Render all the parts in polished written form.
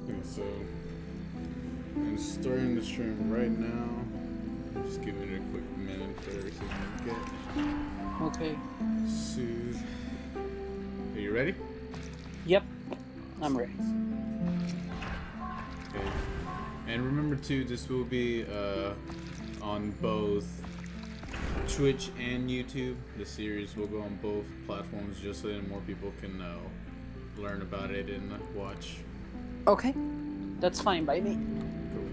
Okay, so I'm starting the stream right now. Just giving it a quick minute for everything to get Okay. soothed. Are you ready? Yep. I'm ready. Okay. And remember too, this will be on both Twitch and YouTube. The series will go on both platforms just so that more people can learn about it and watch. Okay. That's fine by me. Cool.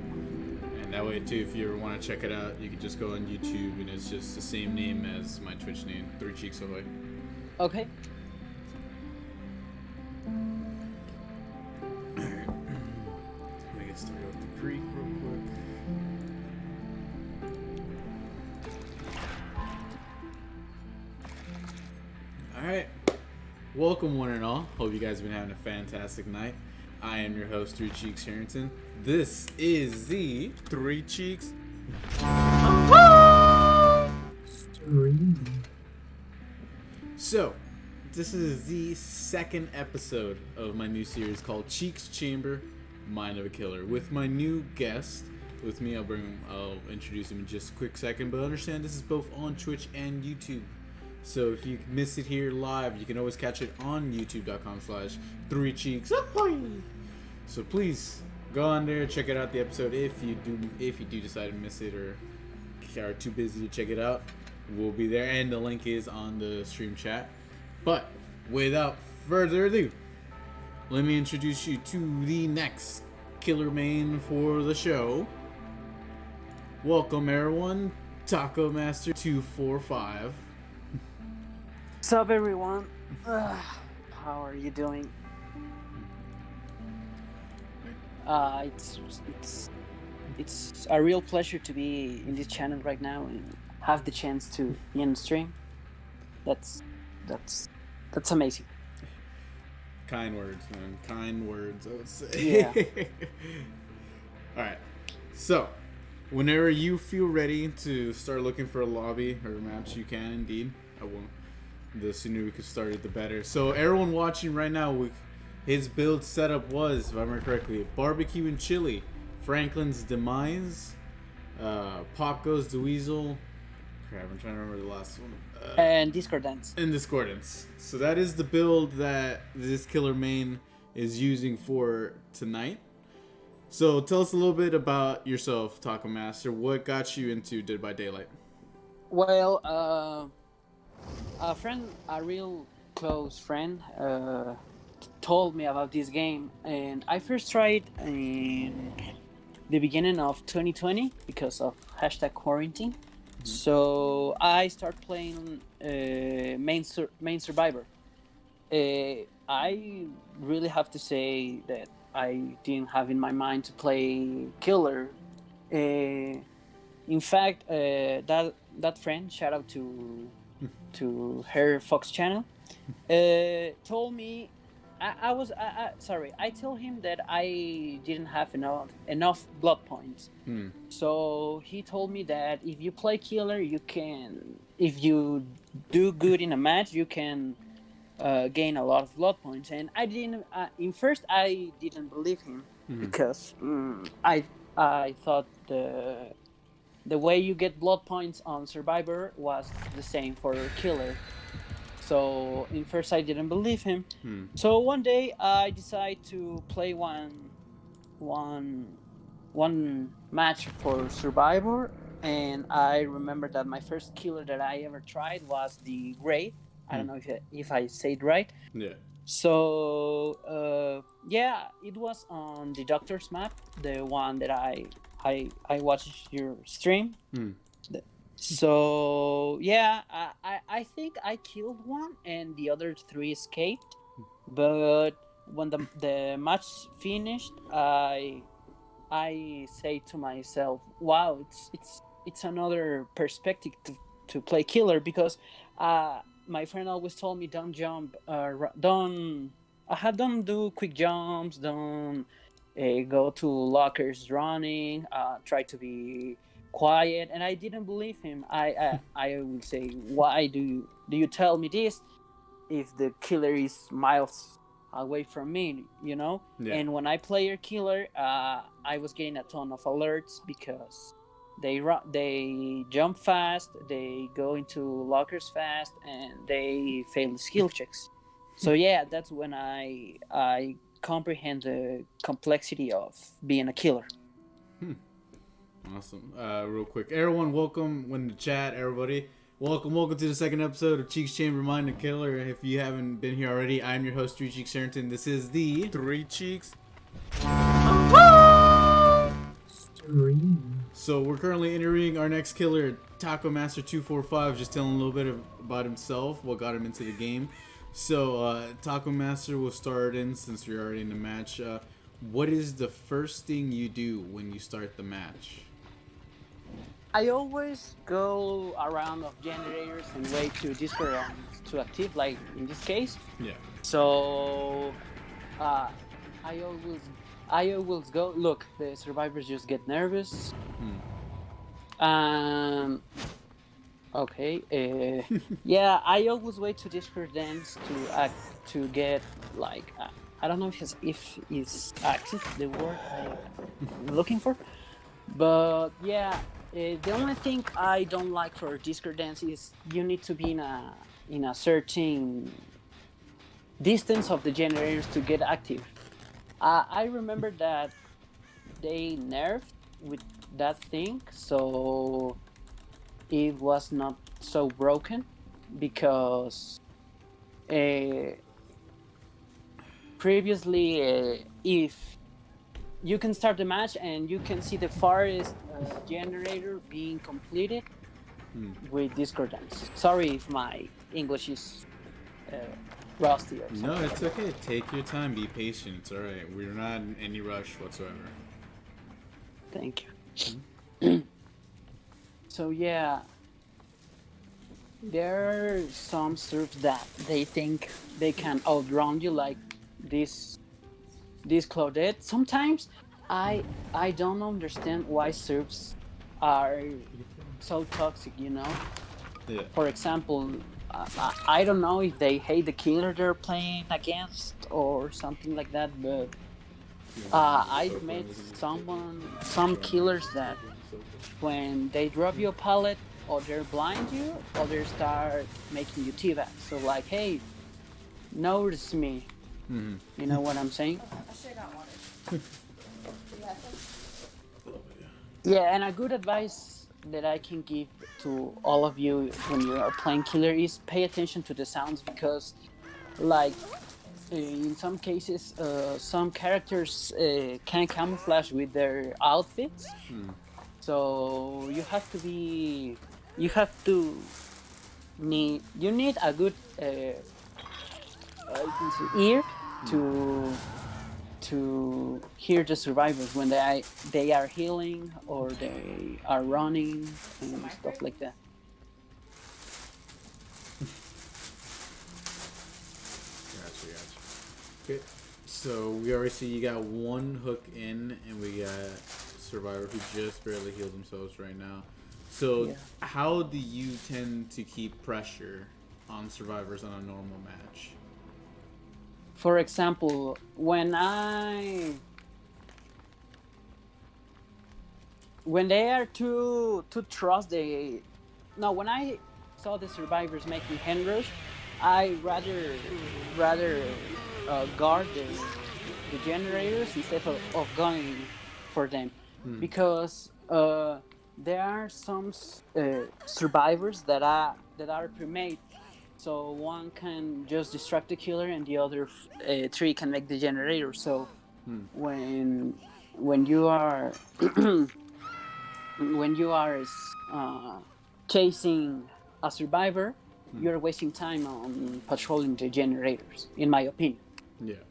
And that way too, if you ever want to check it out, you can just go on YouTube and it's just the same name as my Twitch name, 3 Cheeks Away. Okay. Alright. Let me get started with the Greek real quick. Alright. Welcome one and all. Hope you guys have been having a fantastic night. I am your host, 3 Cheeks Harrington. This is the 3 Cheeks. So, this is the second episode of my new series called Cheeks Chamber, Mind of a Killer. With my new guest, with me, I'll introduce him in just a quick second. But understand this is both on Twitch and YouTube. So if you miss it here live, you can always catch it on youtube.com/3cheeks. So please go on there, check it out the episode if you do decide to miss it or are too busy to check it out. We'll be there and the link is on the stream chat. But without further ado, let me introduce you to the next killer main for the show. Welcome everyone, TacoMaster245. What's up, everyone? How are you doing? It's a real pleasure to be in this channel right now and have the chance to be on the stream. That's amazing. Kind words, man. Kind words, I would say. Yeah. Alright. So, whenever you feel ready to start looking for a lobby or a match, you can indeed. I won't. The sooner we can start it, the better. So, everyone watching right now, his build setup was, if I remember correctly, barbecue and chili, Franklin's demise, Pop Goes the Weasel. Crap, I'm trying to remember the last one. And Discordance. And Discordance. So that is the build that this killer main is using for tonight. So tell us a little bit about yourself, TacoMaster. What got you into Dead by Daylight? Well, a real close friend, told me about this game, and I first tried in the beginning of 2020 because of #quarantine. So I started playing main Survivor. I really have to say that I didn't have in my mind to play killer. In fact, that friend, shout out to her Fox channel, told me I told him that I didn't have enough blood points. So he told me that if you play killer, if you do good in a match, you can gain a lot of blood points. And I didn't. In first, I didn't believe him because I thought the way you get blood points on Survivor was the same for killer. So in first I didn't believe him. So one day I decided to play one match for Survivor, and I remember that my first killer that I ever tried was the Wraith. I don't know if I say it right. Yeah. So it was on the Doctor's map, the one that I watched your stream. So yeah, I think I killed one and the other 3 escaped. But when the match finished, I say to myself, "Wow, it's another perspective to play killer," because my friend always told me, "Don't jump, don't do quick jumps, don't go to lockers running, try to be quiet." And I didn't believe him. I would say, "Why do you tell me this?" if the killer is miles away from me, Yeah. And when I play a killer, I was getting a ton of alerts because they jump fast, they go into lockers fast, and they fail skill checks. So yeah, that's when I comprehend the complexity of being a killer. Awesome. Real quick, everyone, welcome in the chat. Everybody, welcome to the second episode of Cheeks Chamber Mind the Killer. If you haven't been here already, I'm your host, Three Cheeks Harrington. This is the Three Cheeks. So we're currently interviewing our next killer, TacoMaster245, just telling a little bit about himself, what got him into the game. So TacoMaster will start in since we're already in the match. What is the first thing you do when you start the match? I always go around of generators and wait to Discord to active, like in this case. Yeah. So I always go. Look, the survivors just get nervous. Okay. Yeah, I always wait to Discord dance to get like I don't know if it's active the word I'm looking for, but yeah. The only thing I don't like for Discord dance is you need to be in a certain distance of the generators to get active. I remember that they nerfed with that thing, so it was not so broken because previously, if you can start the match and you can see the farthest generator being completed with discordance. Sorry if my English is rusty or something. No, it's okay. Take your time. Be patient. It's all right. We're not in any rush whatsoever. Thank you. So yeah, there are some servers that they think they can outrun you, like this Claudette. Sometimes I don't understand why servers are so toxic. Yeah. For example, I don't know if they hate the killer they're playing against or something like that, but I've met some killers that when they drop you a pallet, or they blind you, or they start making you teabag. So like, hey, notice me. Mm-hmm. You know what I'm saying? Yeah, and a good advice that I can give to all of you when you are playing killer is pay attention to the sounds, because like in some cases some characters can camouflage with their outfits. So you need a good ear to hear the survivors when they are healing or they are running and stuff like that. Gotcha. Okay, so we already see you got one hook in, and we got survivor who just barely healed themselves right now. So Yeah. how do you tend to keep pressure on survivors on a normal match? For example, when they are too trust when I saw the survivors making hand rush, I rather guard the generators instead of going for them, because there are some survivors that are pre-made, so one can just distract the killer and the other three can make the generator. So when you are when you are chasing a survivor, you're wasting time on patrolling the generators, in my opinion. Yeah.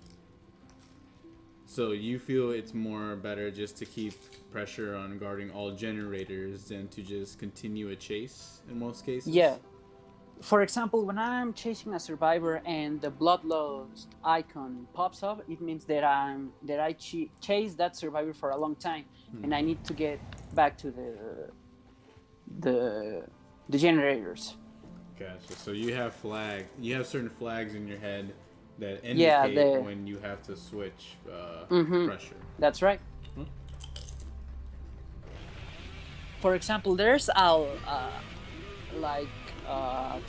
So you feel it's more better just to keep pressure on guarding all generators than to just continue a chase in most cases? Yeah. For example, when I'm chasing a survivor and the bloodlust icon pops up, it means that I chased that survivor for a long time, and I need to get back to the generators. Gotcha. So you have you have certain flags in your head that Yeah, indicate when you have to switch pressure. that's right. Huh? For example, there's our like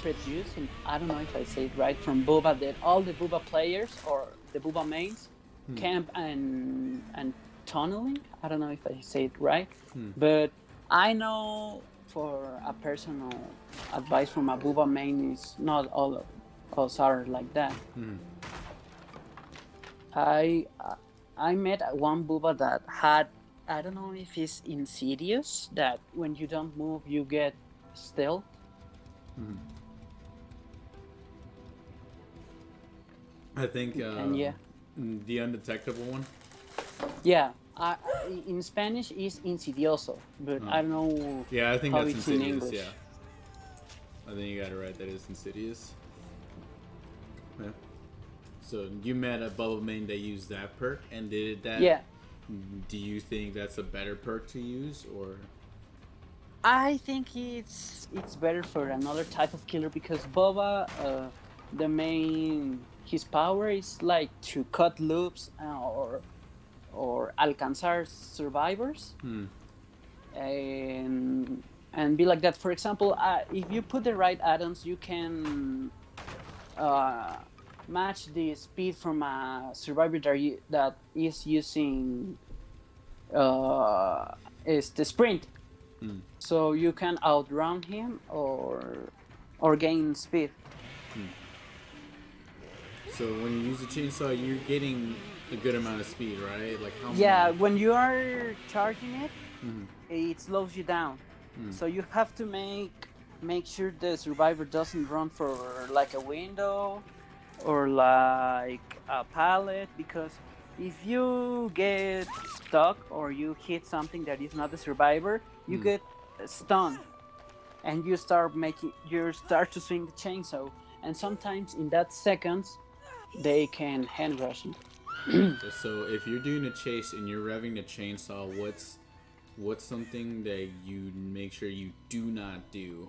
prejudice, and I don't know if I say it right, from Boba, that all the Boba players or the Boba mains camp and tunneling. I don't know if I say it right, but I know for a personal advice from a Boba main is not all of us are like that. I I met one Boba that had, I don't know if it's insidious, that when you don't move you get still. I think And yeah, the undetectable one. yeah. In Spanish is insidioso, but I don't know Yeah, I think how that's it's in insidious. English. Yeah, I think you got it right. That is insidious. Yeah. So you met a bubble main that used that perk and did that. Yeah, Do you think that's a better perk to use, or? I think it's better for another type of killer, because Boba, the main his power is like to cut loops, or alcanzar survivors, and be like that. For example, if you put the right add-ons, you can uh, match the speed from a survivor that is using is the sprint, so you can outrun him or gain speed. So when you use the chainsaw, you're getting a good amount of speed, right? Like how Yeah, many? when you are charging it, it slows you down. So you have to make sure the survivor doesn't run for like a window or like a pallet, because if you get stuck or you hit something that is not the survivor, you get stunned, and you start to swing the chainsaw, and sometimes in that seconds they can hand rush you. So if you're doing a chase and you're revving the chainsaw, what's something that you make sure you do not do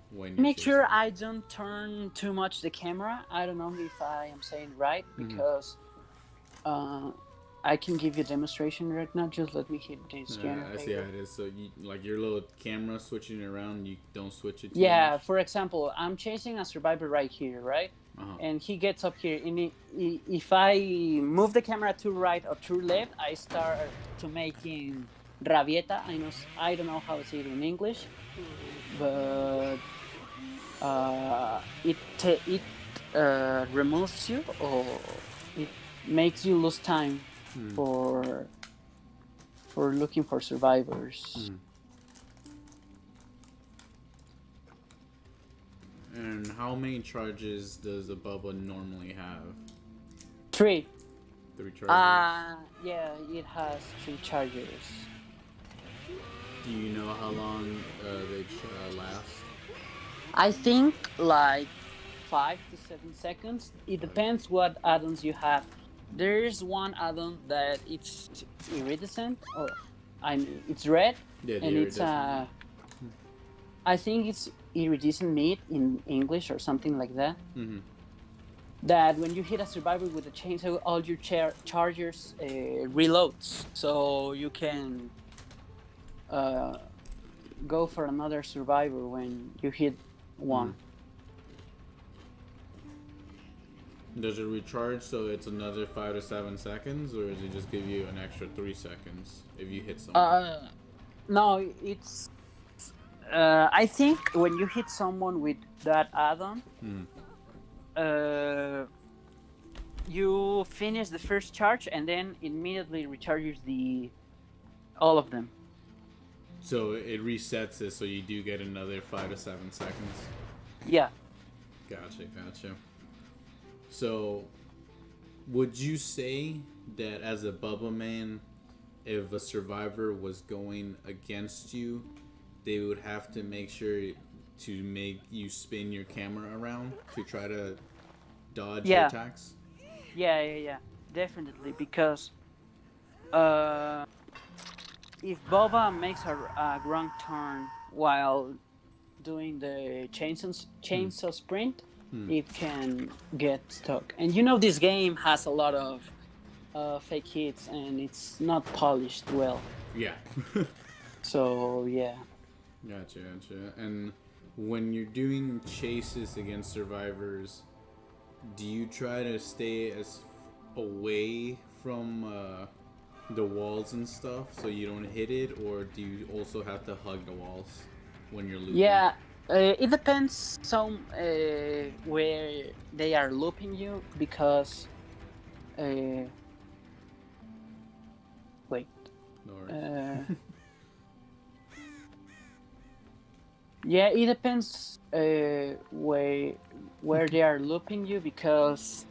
when you're Make chasing? sure I don't turn too much the camera. I don't know if I am saying right, because I can give you a demonstration right now. Just let me hit this I see how generator. it is. So you like your little camera switching it around. You don't switch it too Yeah, much. for example, I'm chasing a survivor right here, right? Uh-huh. And he gets up here, and if I move the camera to right or to left, I start to making rabieta. I don't know how to say it in English, but it removes you, or it makes you lose time for looking for survivors. And how many charges does a Bubba normally have? 3. 3 charges. Yeah, it has 3 chargers. Do you know how long they last? I think like 5 to 7 seconds. It depends what add-ons you have. There's one add-on that it's iridescent, or I mean it's red, Yeah, the and it's iridescent. I think it's iridescent meat in English or something like that. That when you hit a survivor with a chainsaw, all your chargers reloads, so you can go for another survivor when you hit one. Does it recharge so it's another 5 to 7 seconds, or does it just give you an extra 3 seconds if you hit someone? No, it's. I think when you hit someone with that add-on, you finish the first charge and then immediately recharges all of them. So it resets it, so you do get another 5 to 7 seconds. Yeah. Gotcha. So, would you say that as a Bubba man, if a survivor was going against you, they would have to make sure to make you spin your camera around to try to dodge your attacks? Yeah. Definitely, because if Boba makes a wrong turn while doing the chainsaw sprint, Hmm. it can get stuck. And you know, this game has a lot of fake hits, and it's not polished well. Yeah. So yeah. Gotcha. And when you're doing chases against survivors, do you try to stay as away from the walls and stuff so you don't hit it, or do you also have to hug the walls when you're looping? Yeah, it depends some where they are looping you because wait. No worries. Yeah, it depends where they are looping you because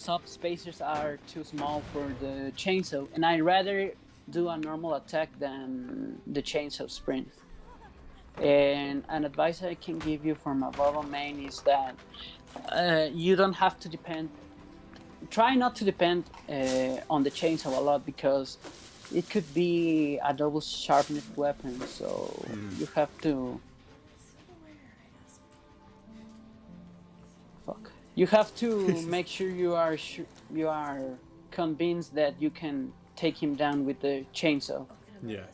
subspacers are too small for the chainsaw, and I rather do a normal attack than the chainsaw sprint. And an advice I can give you from above a main is that you don't have to depend. Try not to depend on the chainsaw a lot because it could be a double sharpened weapon. So you have to. Fuck. You have to make sure you are convinced that you can take him down with the chainsaw. Yeah.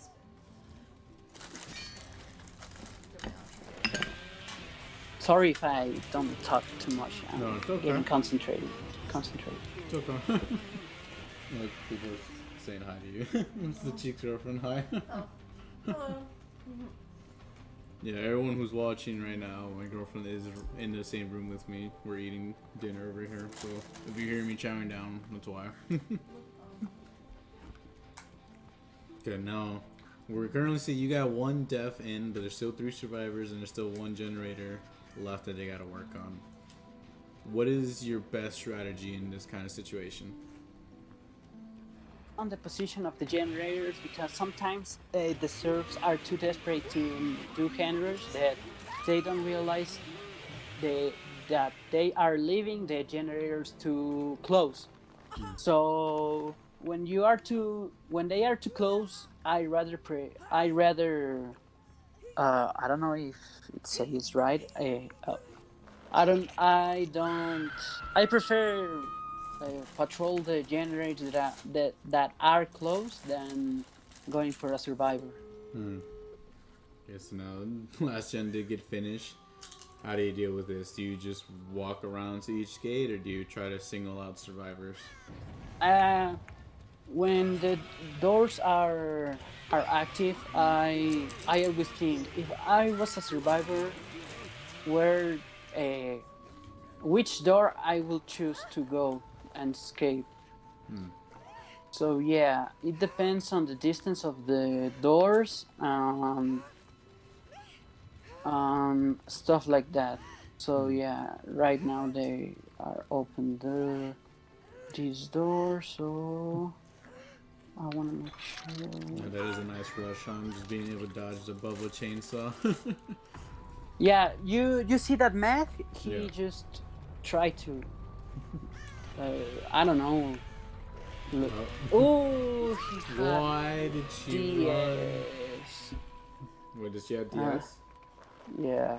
Sorry if I don't talk too much. I'm No, it's okay. getting concentrated. It's okay. Like people saying hi to you. It's the Cheeks girlfriend. Hi. Oh, hello. Yeah, everyone who's watching right now, my girlfriend is in the same room with me. We're eating dinner over here, so if you hear me chowing down, that's why. Okay, now we're currently seeing you got one death in, but there's still 3 survivors and there's still 1 generator left that they gotta work on. What is your best strategy in this kind of situation? On the position of the generators because sometimes the serfs are too desperate to do handlers that they don't realize that they are leaving the generators too close. So when they are too close, I rather I don't know if it says right. I prefer patrol the generators that are close than going for a survivor. Yes, now last gen did get finished. How do you deal with this? Do you just walk around to each gate, or do you try to single out survivors? When the doors are active, I always think if I was a survivor, where which door I will choose to go and escape. So yeah, it depends on the distance of the doors, stuff like that. So yeah, right now they are open this door, so I want to make sure. Yeah, that is a nice rush on just being able to dodge the bubble chainsaw. Yeah, you see that Matt? He Yeah. just tried to. I don't know. Look. Oh, he had Why did she run? DS. Wait, does she have DS? Yeah.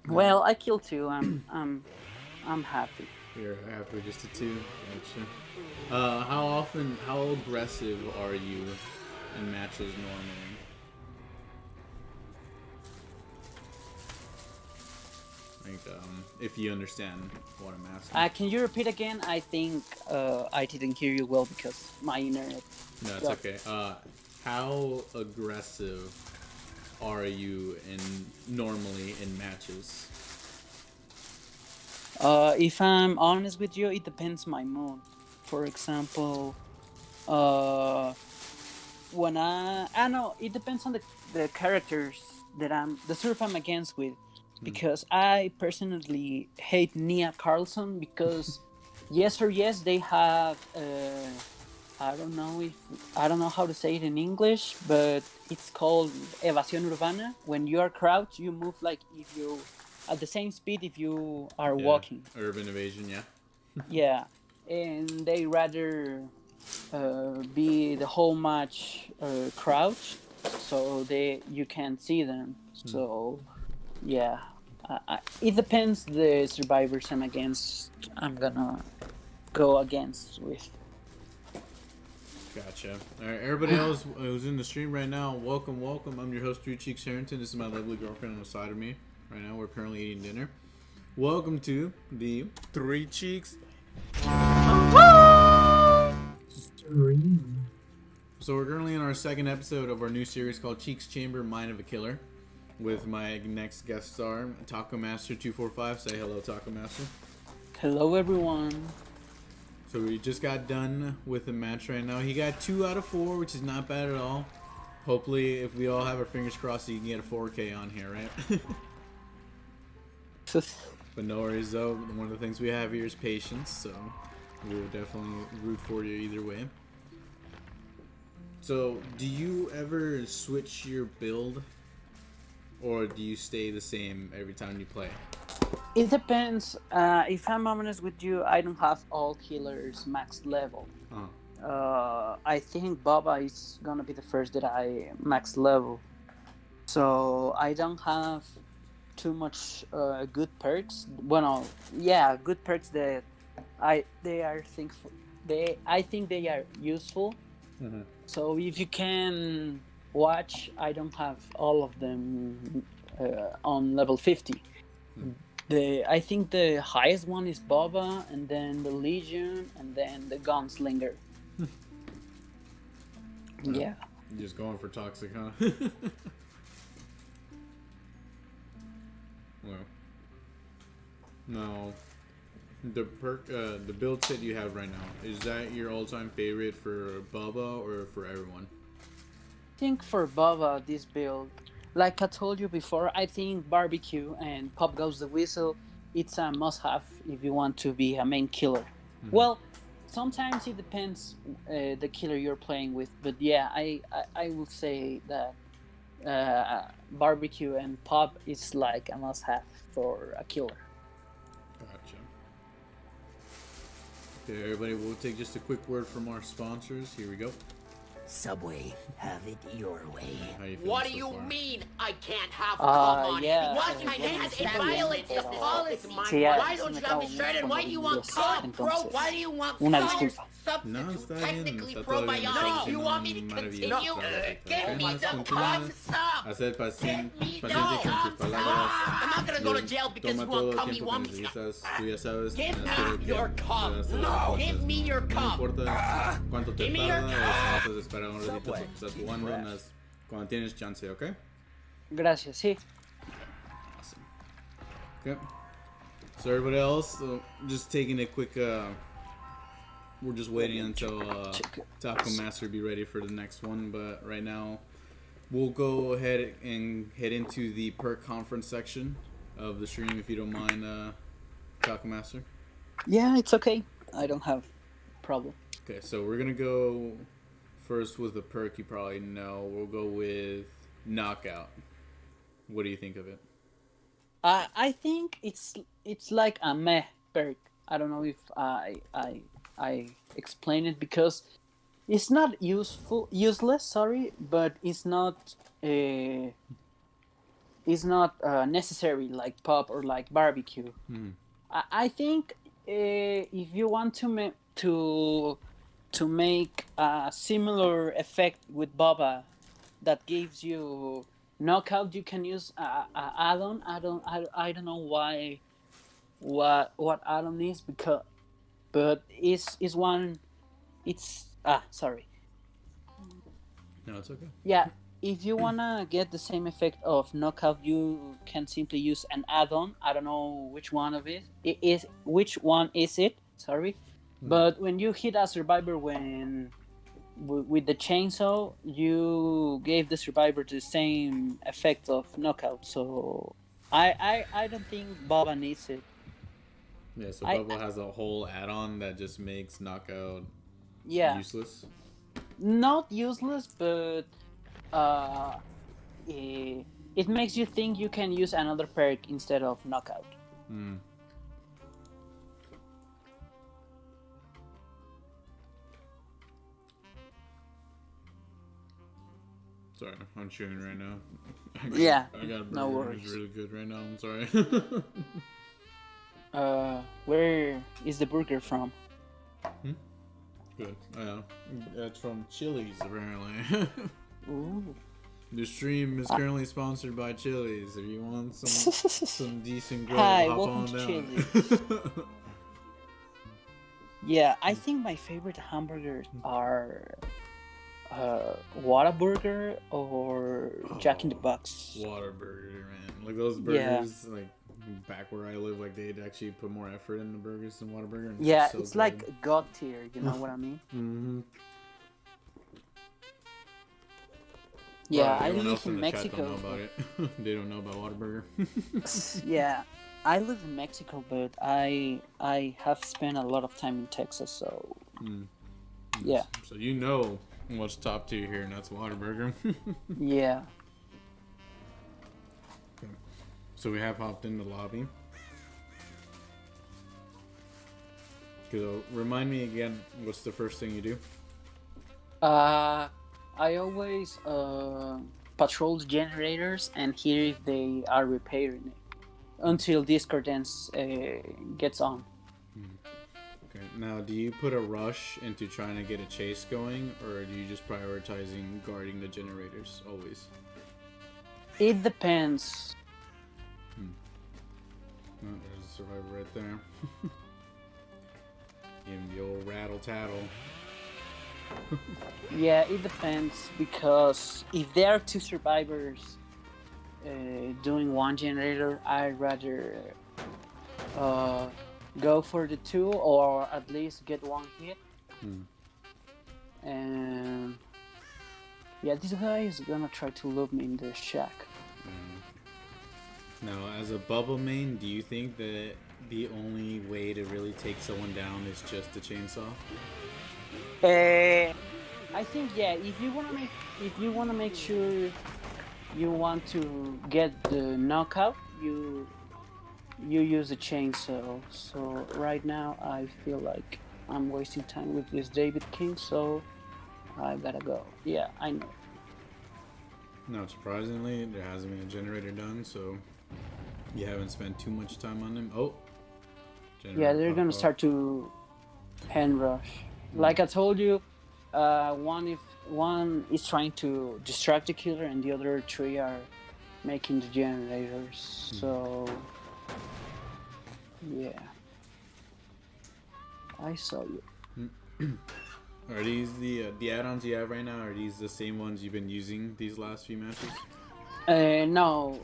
Well, I killed 2. I'm happy. You're happy with just the 2? Gotcha. How aggressive are you in matches normally? Like, if you understand what I'm asking. Can you repeat again? I think I didn't hear you well because my internet. No, it's okay. How aggressive are you normally in matches? If I'm honest with you, it depends my mood. For example, when I know it depends on the characters the surf I'm against with, because I personally hate Nia Carlson because yes they have I don't know how to say it in English, but it's called evasión urbana. When you are crouched, you move like if you at the same speed if you are walking. Urban evasion, yeah. Yeah, and they rather be the whole match crouched, so you can't see them. So yeah, it depends the survivors I'm gonna go against with. Gotcha. All right, everybody else who's in the stream right now, welcome, welcome. I'm your host, Three Cheeks Harrington. This is my lovely girlfriend on the side of me. Right now, we're currently eating dinner. Welcome to the Three Cheeks. So we're currently in our second episode of our new series called Cheeks Chamber, Mind of a Killer, with my next guest star, TacoMaster245. Say hello, TacoMaster. Hello, everyone. So we just got done with the match right now. He got 2 out of 4, which is not bad at all. Hopefully, if we all have our fingers crossed, you can get a 4K on here, right? But no worries, though. One of the things we have here is patience, so we will definitely root for you either way. So, do you ever switch your build, or do you stay the same every time you play? It depends. If I'm honest with you, I don't have all killers max level. I think Baba is gonna be the first that I max level. So I don't have too much good perks. Well, yeah, good perks that I think they are useful. Mm-hmm. So if you can watch, I don't have all of them on level 50. I think the highest one is Boba, and then the Legion, and then the Gunslinger. Yeah. You're just going for toxic, huh? Well, no. The build set you have right now, is that your all-time favorite for Bubba or for everyone? I think for Baba, this build, like I told you before, I think Barbecue and Pop Goes the Whistle, it's a must-have if you want to be a main killer. Mm-hmm. Well, sometimes it depends the killer you're playing with, but yeah, I will say that Barbecue and Pop is like a must-have for a killer. Gotcha. Okay, everybody, we'll take just a quick word from our sponsors. Here we go. Subway, have it your way. What do you mean I can't have cum on? Yeah. What? It violates the policy. Yeah, why don't you have a shirt and why do you want cum, bro? Why do you want substance to technically probiotic? No, you want me to continue? Give me the cum stuff. Hacer paciente con tus palabras. I'm not gonna go to jail because you want cum. You want me to... Give me your cum. No, give me your cum. No importa cuánto te tarda o si no un ratito porque estás jugando cuando tienes chance, ¿ok? Gracias, sí. Awesome. Okay. So everybody else, just taking a quick, we're just waiting until TacoMaster be ready for the next one, but right now we'll go ahead and head into the perk conference section of the stream if you don't mind, TacoMaster. Yeah, it's okay. I don't have problem. Okay, so we're gonna go first with the perk you probably know. We'll go with Knockout. What do you think of it? I think it's like a meh perk. I don't know if I explain it because it's not useless. Sorry, but it's not necessary like Pop or like Barbecue. I think if you want to make a similar effect with Boba that gives you knockout, you can use a add-on. I don't know why what add-on is but is one. It's sorry. No, it's okay. Yeah, if you wanna get the same effect of knockout, you can simply use an add-on. I don't know which one of it is. Which one is it? Sorry. But when you hit a survivor with the chainsaw, you gave the survivor the same effect of knockout. So I don't think Baba needs it. Yeah, so Bubba has a whole add-on that just makes knockout useless. Not useless, but it makes you think you can use another perk instead of knockout. Sorry, I'm chewing right now. I got a burger. No worries. It's really good right now. I'm sorry. Where is the burger from? Good. That's from Chili's, apparently. Ooh. The stream is currently sponsored by Chili's. If you want some decent grill, Hi, hop welcome on to down. Chili's. Yeah, I think my favorite hamburgers are Whataburger or Jack in the Box. Whataburger, man. Like those burgers, like back where I live, like they'd actually put more effort in the burgers than Whataburger. And Yeah, so it's good. like God tier, you know what I mean? Mm-hmm. Yeah, Probably I everyone live else in the chat Mexico. Don't know about it. They don't know about Whataburger. Yeah, I live in Mexico, but I have spent a lot of time in Texas, so yeah. So you know what's top tier here, and that's Whataburger. Yeah. Okay. So we have hopped in the lobby. So remind me again, what's the first thing you do? I always patrol the generators and hear if they are repairing it until discordance gets on. Okay. Now, do you put a rush into trying to get a chase going, or do you just prioritizing guarding the generators always? It depends. Oh, there's a survivor right there. Give him the old rattle tattle. Yeah, it depends, because if there are two survivors doing one generator, I'd rather go for the two, or at least get one hit. And yeah, this guy is gonna try to loop me in the shack. Now, as a bubble main, do you think that the only way to really take someone down is just a chainsaw? I think if you wanna make sure you want to get the knockout, you use a chainsaw. So right now I feel like I'm wasting time with this David King, so I gotta go. Yeah, I know. Not surprisingly, there hasn't been a generator done, so you haven't spent too much time on them. Oh, yeah, they're gonna start to hand rush. Like I told you, one is trying to distract the killer, and the other three are making the generators. So yeah, I saw you. Are these the add-ons you have right now? Are these the same ones you've been using these last few matches? No.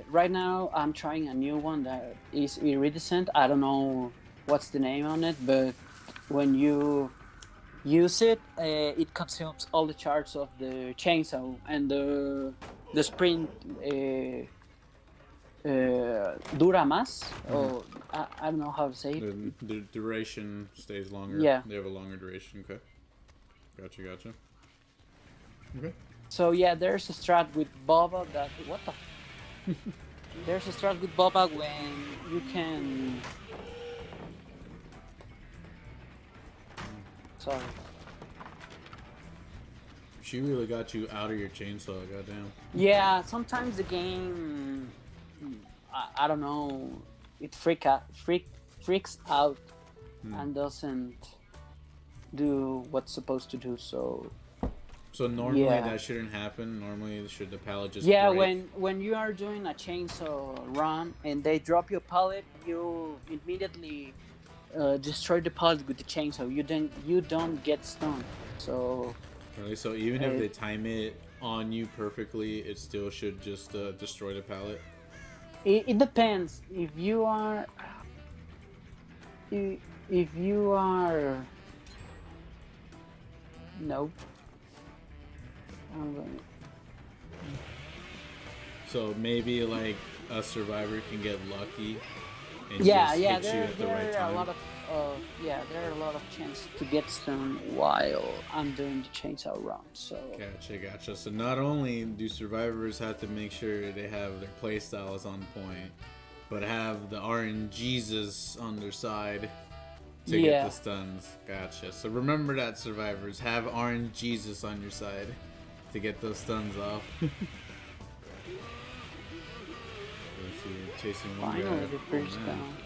Right now I'm trying a new one that is iridescent. I don't know what's the name on it, but when you use it, it consumes all the charge of the chainsaw, and the sprint dura más. Or I don't know how to say it. The duration stays longer. Yeah. They have a longer duration. Okay. Gotcha. Okay. So yeah, there's a strat with Boba that there's a strat with Boba when you can. Sorry. She really got you out of your chainsaw, goddamn. Yeah, sometimes the game, I don't know, it freaks out and doesn't do what's supposed to do. So normally that shouldn't happen. Normally, should the pallet just break? when you are doing a chainsaw run and they drop your pallet, you immediately destroy the pallet with the chainsaw. You don't get stunned. So. Really? So even if they time it on you perfectly, it still should just destroy the pallet? It depends. If you are nope. So maybe like a survivor can get lucky and Yeah, just yeah. hit you at the right There are time. a lot of there are a lot of chances to get stunned while I'm doing the chainsaw run. So Gotcha. So not only do survivors have to make sure they have their playstyles on point, but have the RNGesus on their side to get the stuns. Gotcha. So remember that, survivors, have RNGesus on your side. to get those stuns off. Let's see, chasing one Finally, guy. the first down.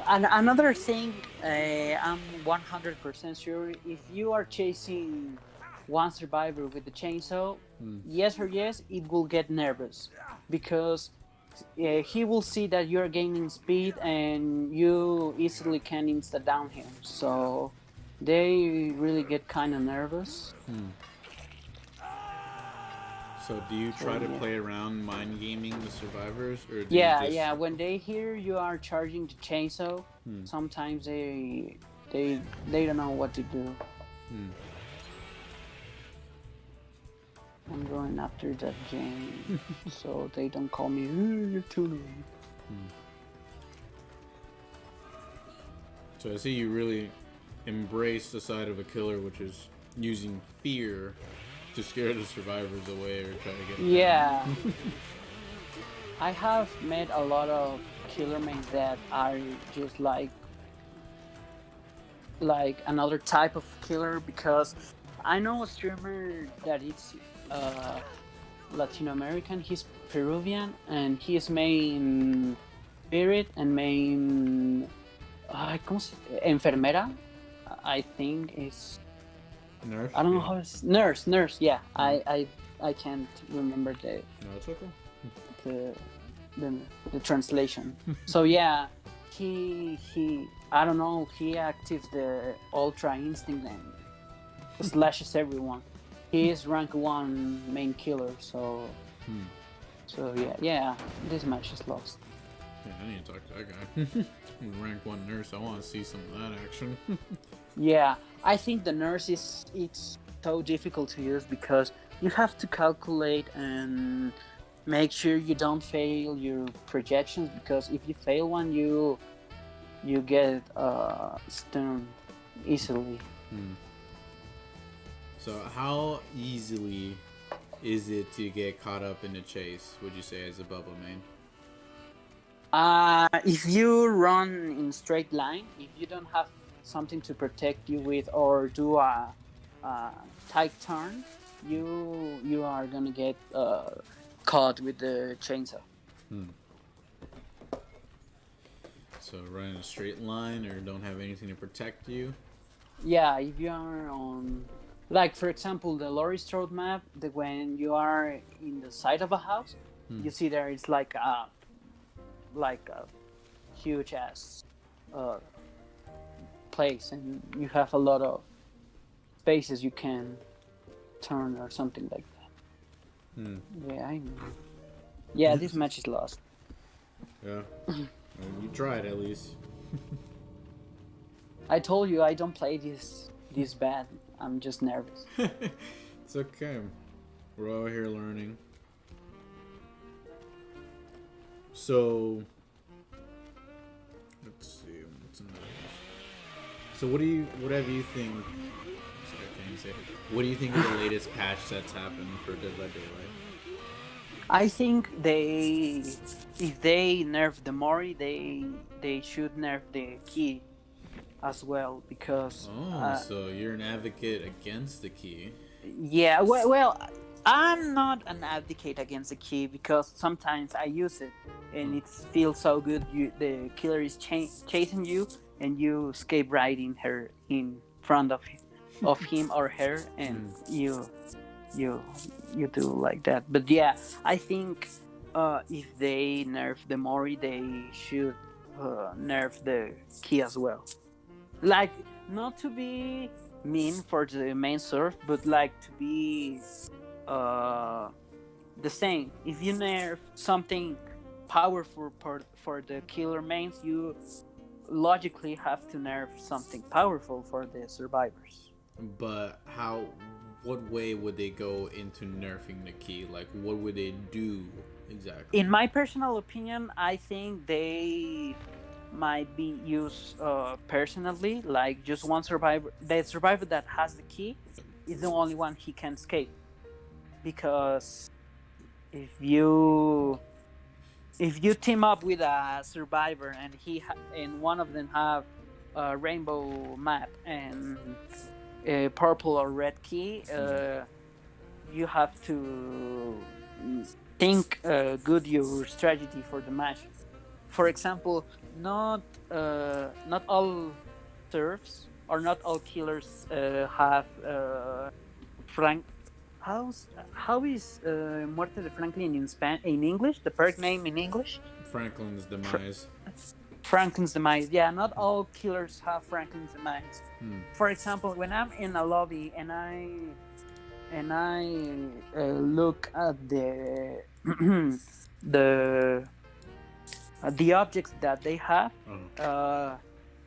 And another thing, I'm 100% sure if you are chasing one survivor with the chainsaw, yes or yes, it will get nervous because he will see that you're gaining speed and you easily can insta down him. So they really get kind of nervous. So do you try to play around mind gaming the survivors, or do Yeah, you just... yeah. When they hear you are charging the chainsaw, sometimes they don't know what to do. I'm going after that game, so they don't call me. You're too low. So I see you really embrace the side of a killer, which is using fear to scare the survivors away or try to get them. Yeah. I have met a lot of killer mains that are just like another type of killer, because I know a streamer that is Latin American. He's Peruvian and he's main spirit and main enfermera, I think is Nurse? I don't know how it's nurse. Yeah, I can't remember No, it's okay. the translation. So yeah, he I don't know, he actives the ultra instinct and slashes everyone. He is rank 1 main killer, so yeah, this match is lost. Yeah, I need to talk to that guy. Rank 1 nurse, I want to see some of that action. Yeah, I think the nurse it's so difficult to use because you have to calculate and make sure you don't fail your projections, because if you fail one, you get stunned easily. So how easily is it to get caught up in a chase, would you say, as a Bubba main? If you run in straight line, if you don't have something to protect you with or do a tight turn, you are gonna get caught with the chainsaw. So run in a straight line or don't have anything to protect you? Yeah, if you are on, like for example, the Lori Strode map, when you are in the side of a house, you see there is like a huge ass place, and you have a lot of spaces you can turn or something like that. Yeah, I know. Yeah, this match is lost. Yeah. Well, you tried at least. I told you I don't play this bad. I'm just nervous. It's okay. We're all here learning. So let's see. What's another? So what have you think? Sorry, I can't even say. What do you think of the latest patch that's happened for Dead by Daylight? I think if they nerf the Mori, they should nerf the key as well, because so you're an advocate against the key. Yeah, well, I'm not an advocate against the key because sometimes I use it and it feels so good. The killer is chasing you and you escape right in front of him or her, and you do like that. But yeah, I think if they nerf the Mori, they should nerf the key as well. Like, not to be mean for the main surf, but like to be the same. If you nerf something powerful for the killer mains, you logically have to nerf something powerful for the survivors. But what way would they go into nerfing the key? Like, what would they do exactly? In my personal opinion, I think they might be used personally, like just one survivor. The survivor that has the key is the only one he can escape, because if you team up with a survivor and and one of them have a rainbow map and a purple or red key, you have to think good your strategy for the match. For example, not all serfs or not all killers have Frank. How is Muerte de Franklin in English? The perk name in English? Franklin's demise. Franklin's demise. Yeah, not all killers have Franklin's demise. For example, when I'm in a lobby and I look at the the objects that they have.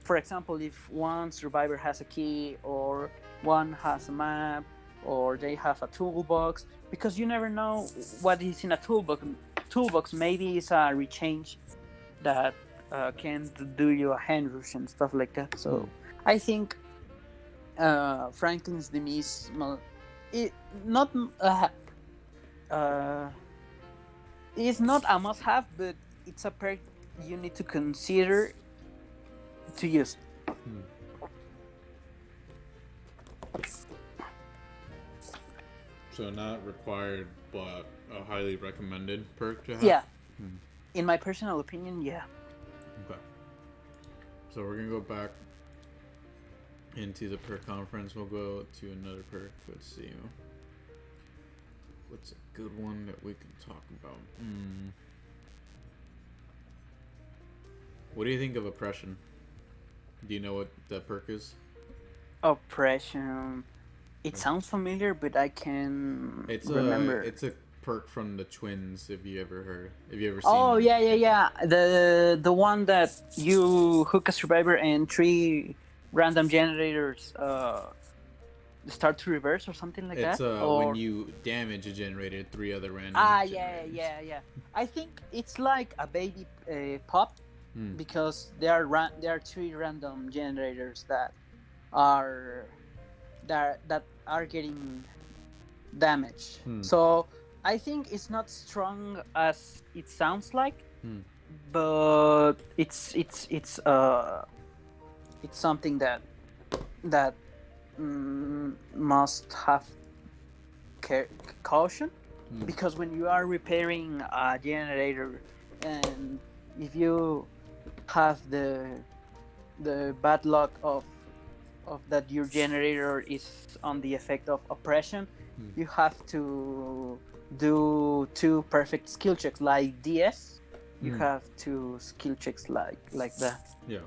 For example, if one survivor has a key or one has a map or they have a toolbox, because you never know what is in a toolbox. Maybe it's a rechange that can do you a hand rush and stuff like that. So I think Franklin's demise, it not it's not a must-have, but it's a perk you need to consider to use. So not required, but a highly recommended perk to have? Yeah. In my personal opinion, yeah. Okay. So we're going to go back into the perk conference. We'll go to another perk. Let's see. What's a good one that we can talk about? What do you think of oppression? Do you know what that perk is? Oppression. It sounds familiar, but I can remember. It's a perk from the twins. Have you ever seen? Oh yeah. The one that you hook a survivor and 3 random generators start to reverse or something like that. It's when you damage a generator, 3 other random. generators. Yeah. I think it's like a baby pop. Because there are 3 random generators that are getting damage. So I think it's not strong as it sounds like, but it's something that must have caution, because when you are repairing a generator and if you have the bad luck of that your generator is on the effect of oppression, you have to do 2 perfect skill checks like DS. You have 2 skill checks like that. Yeah.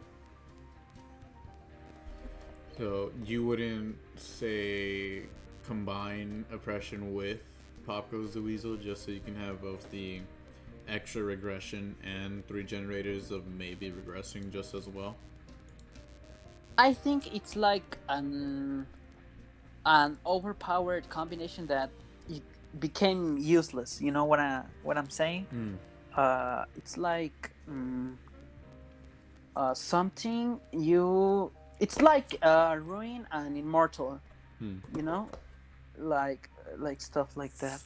So you wouldn't say combine oppression with Pop Goes the Weasel just so you can have both the extra regression and 3 generators of maybe regressing just as well? I think it's like an overpowered combination that it became useless. You know what I'm saying? It's like something you. It's like ruin and immortal. You know, like stuff like that.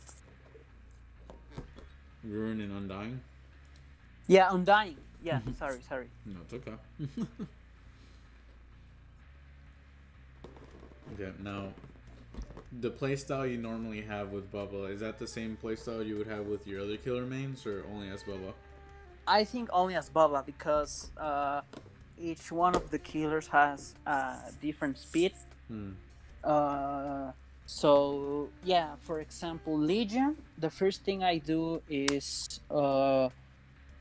Ruin and Undying? Yeah, Undying. Yeah, sorry. No, it's okay. Okay, now, the playstyle you normally have with Bubba, is that the same playstyle you would have with your other killer mains, or only as Bubba? I think only as Bubba, because each one of the killers has different speed. So yeah, for example, Legion, the first thing I do is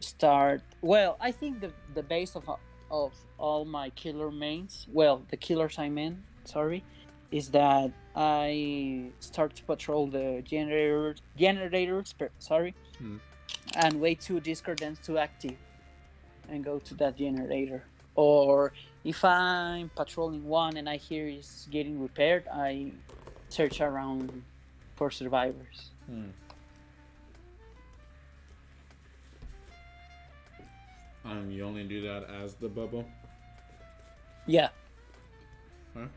start. Well, I think the base of all my killer mains, well, the killers I mean, sorry, is that I start to patrol the generators, and wait to discard them to active, and go to that generator. Or if I'm patrolling one and I hear it's getting repaired, I search around for survivors. You only do that as the Bubba? Yeah. Huh?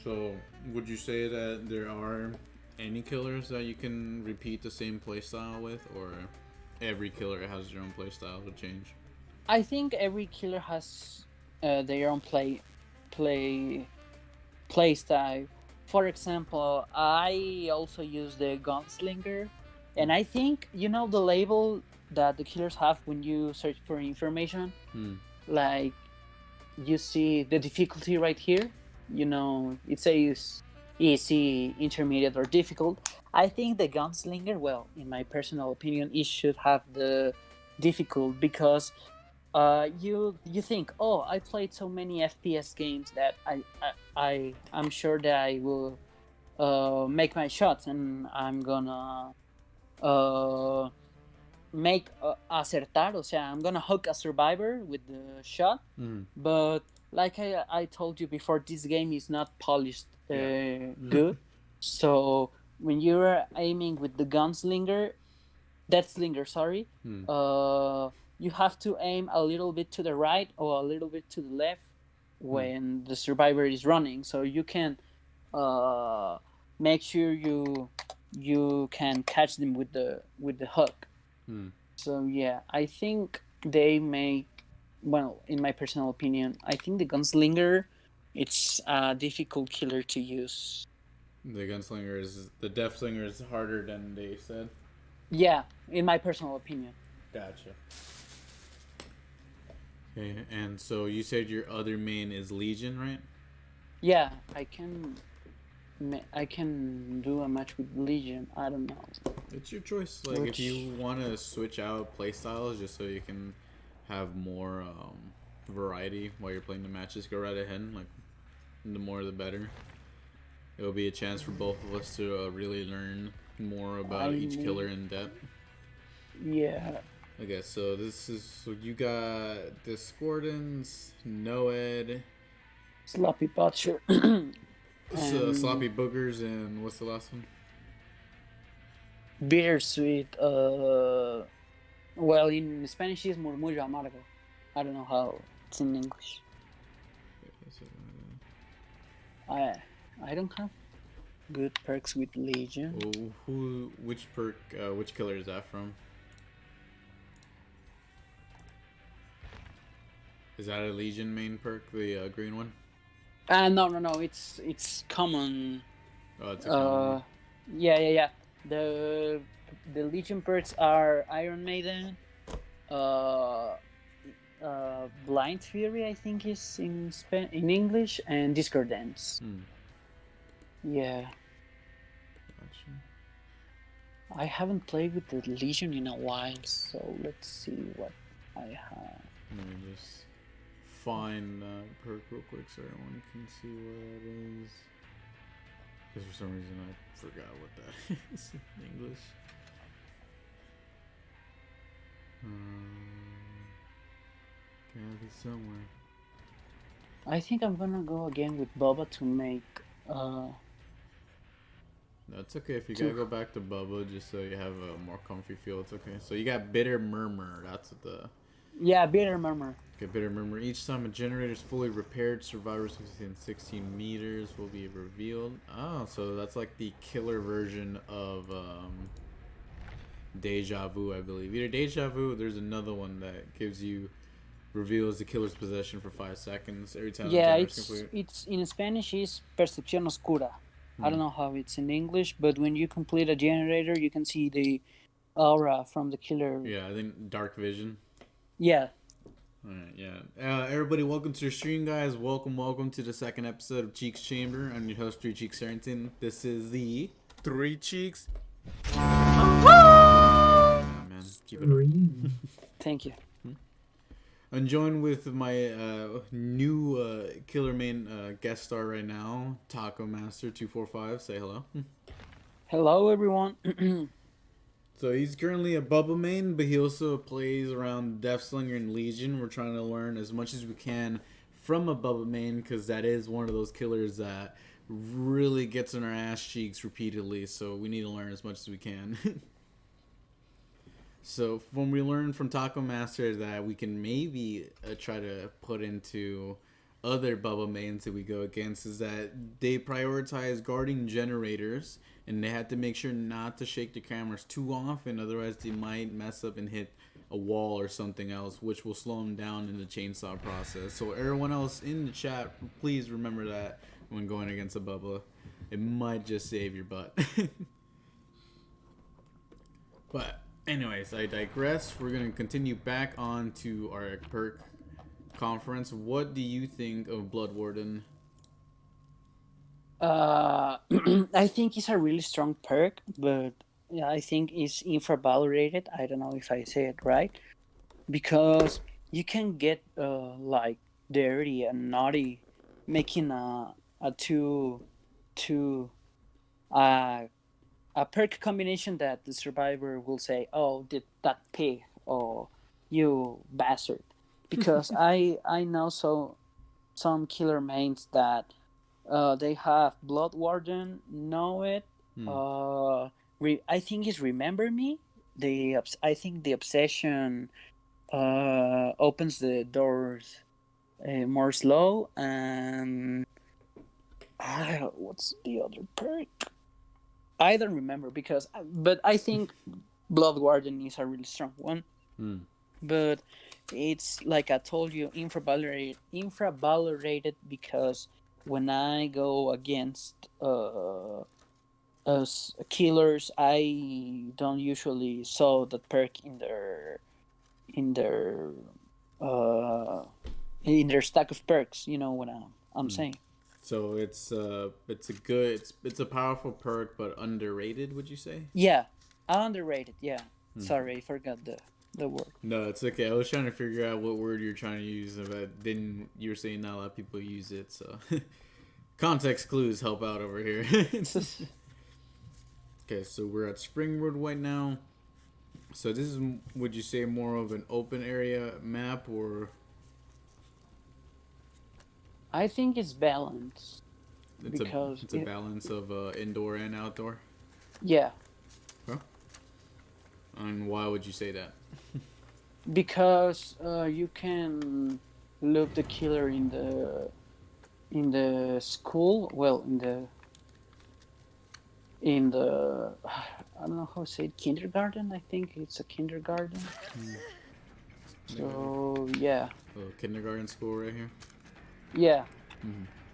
So, would you say that there are any killers that you can repeat the same playstyle with, or every killer has their own playstyle to change? I think every killer has their own playstyle. For example, I also use the gunslinger, and I think the label that the killers have when you search for information, like you see the difficulty right here. It says easy, intermediate, or difficult. I think the gunslinger, well, in my personal opinion, it should have the difficult because you think, oh, I played so many FPS games that I'm sure that I will make my shots and I'm gonna make acertar, o sea, I'm gonna hook a survivor with the shot. But like I told you before, this game is not polished good. So when you're aiming with the gunslinger, deathslinger, sorry, you have to aim a little bit to the right or a little bit to the left when the survivor is running, so you can make sure you can catch them with the hook. So yeah, I think they make, well, in my personal opinion, I think the gunslinger, it's a difficult killer to use. The deathslinger is harder than they said. Yeah, in my personal opinion. Gotcha. Okay, and so you said your other main is Legion, right? Yeah, I can do a match with Legion. I don't know. It's your choice. Like, if you want to switch out playstyles just so you can have more variety while you're playing the matches, go right ahead. Like, the more the better. It'll be a chance for both of us to really learn more about each killer in depth. Yeah. Okay, so you got Discordance, Noed, Sloppy Butcher, Sloppy Boogers, and what's the last one? Bittersweet. Well, in Spanish it's Murmullo Amargo. I don't know how it's in English. I don't have good perks with Legion. Which perk? Which killer is that from? Is that a Legion main perk, the green one? No. It's common. Oh, it's a common one. Yeah. The Legion perks are Iron Maiden, Blind Fury, I think is in English, and Discordance. Yeah. Gotcha. I haven't played with the Legion in a while, so let's see what I have. Let me just find perk real quick so everyone can see what that is. Because for some reason I forgot what that is in English. Gotta be somewhere. I think I'm gonna go again with Boba to make. That's okay if you gotta go back to Bubba just so you have a more comfy feel. It's okay. So you got Bitter Murmur. That's the. Yeah, Bitter Murmur. Okay, Bitter Murmur. Each time a generator is fully repaired, survivors within 16 meters will be revealed. Oh, so that's like the killer version of Deja Vu, I believe. Either Deja Vu, there's another one that reveals the killer's possession for 5 seconds every time. Yeah, it's in Spanish is Percepción Oscura. I don't know how it's in English, but when you complete a generator, you can see the aura from the killer. Yeah, I think Dark Vision. Yeah. Alright, yeah. Everybody, welcome to the stream, guys. Welcome to the second episode of Cheeks Chamber. I'm your host, Three Cheeks Harrington. This is the Three Cheeks. Yeah, man. Keep it up. Thank you. I'm joined with my new killer main guest star right now, TacoMaster245. Say hello. Hello, everyone. So he's currently a Bubba main, but he also plays around Deathslinger and Legion. We're trying to learn as much as we can from a Bubba main, because that is one of those killers that really gets in our ass cheeks repeatedly. So we need to learn as much as we can. So when we learn from Taco Master that we can maybe try to put into other Bubba mains that we go against, is that they prioritize guarding generators, and they have to make sure not to shake the cameras too often, otherwise they might mess up and hit a wall or something else, which will slow them down in the chainsaw process. So everyone else in the chat, please remember that when going against a Bubba. It might just save your butt. But anyways, I digress. We're gonna continue back on to our perk conference. What do you think of Blood Warden? I think it's a really strong perk, but yeah, I think it's infravalorated. I don't know if I say it right, because you can get like dirty and naughty, making a two a perk combination that the survivor will say, "Oh, did that pig?" or "You bastard," because I know some killer mains that they have Blood Warden, Know It. I think it's Remember Me. I think the obsession opens the doors more slow, and what's the other perk? I don't remember but I think Blood Warden is a really strong one. But it's like I told you, infravalorated because when I go against us killers, I don't usually saw that perk in their in their stack of perks. You know what I'm saying? So it's a powerful perk, but underrated. Would you say? Yeah, underrated. Yeah. Sorry, I forgot the word. No, it's okay. I was trying to figure out what word you're trying to use. If I didn't, you were saying not a lot of people use it, so context clues help out over here. Okay, so we're at Springwood right now. So this is, would you say, more of an open area map, or? I think it's balanced. It's a balance of indoor and outdoor. Yeah. Huh? And why would you say that? Because you can look the killer in the school. Well, in the I don't know how to say it, kindergarten. I think it's a kindergarten. So yeah. Kindergarten school right here. Yeah.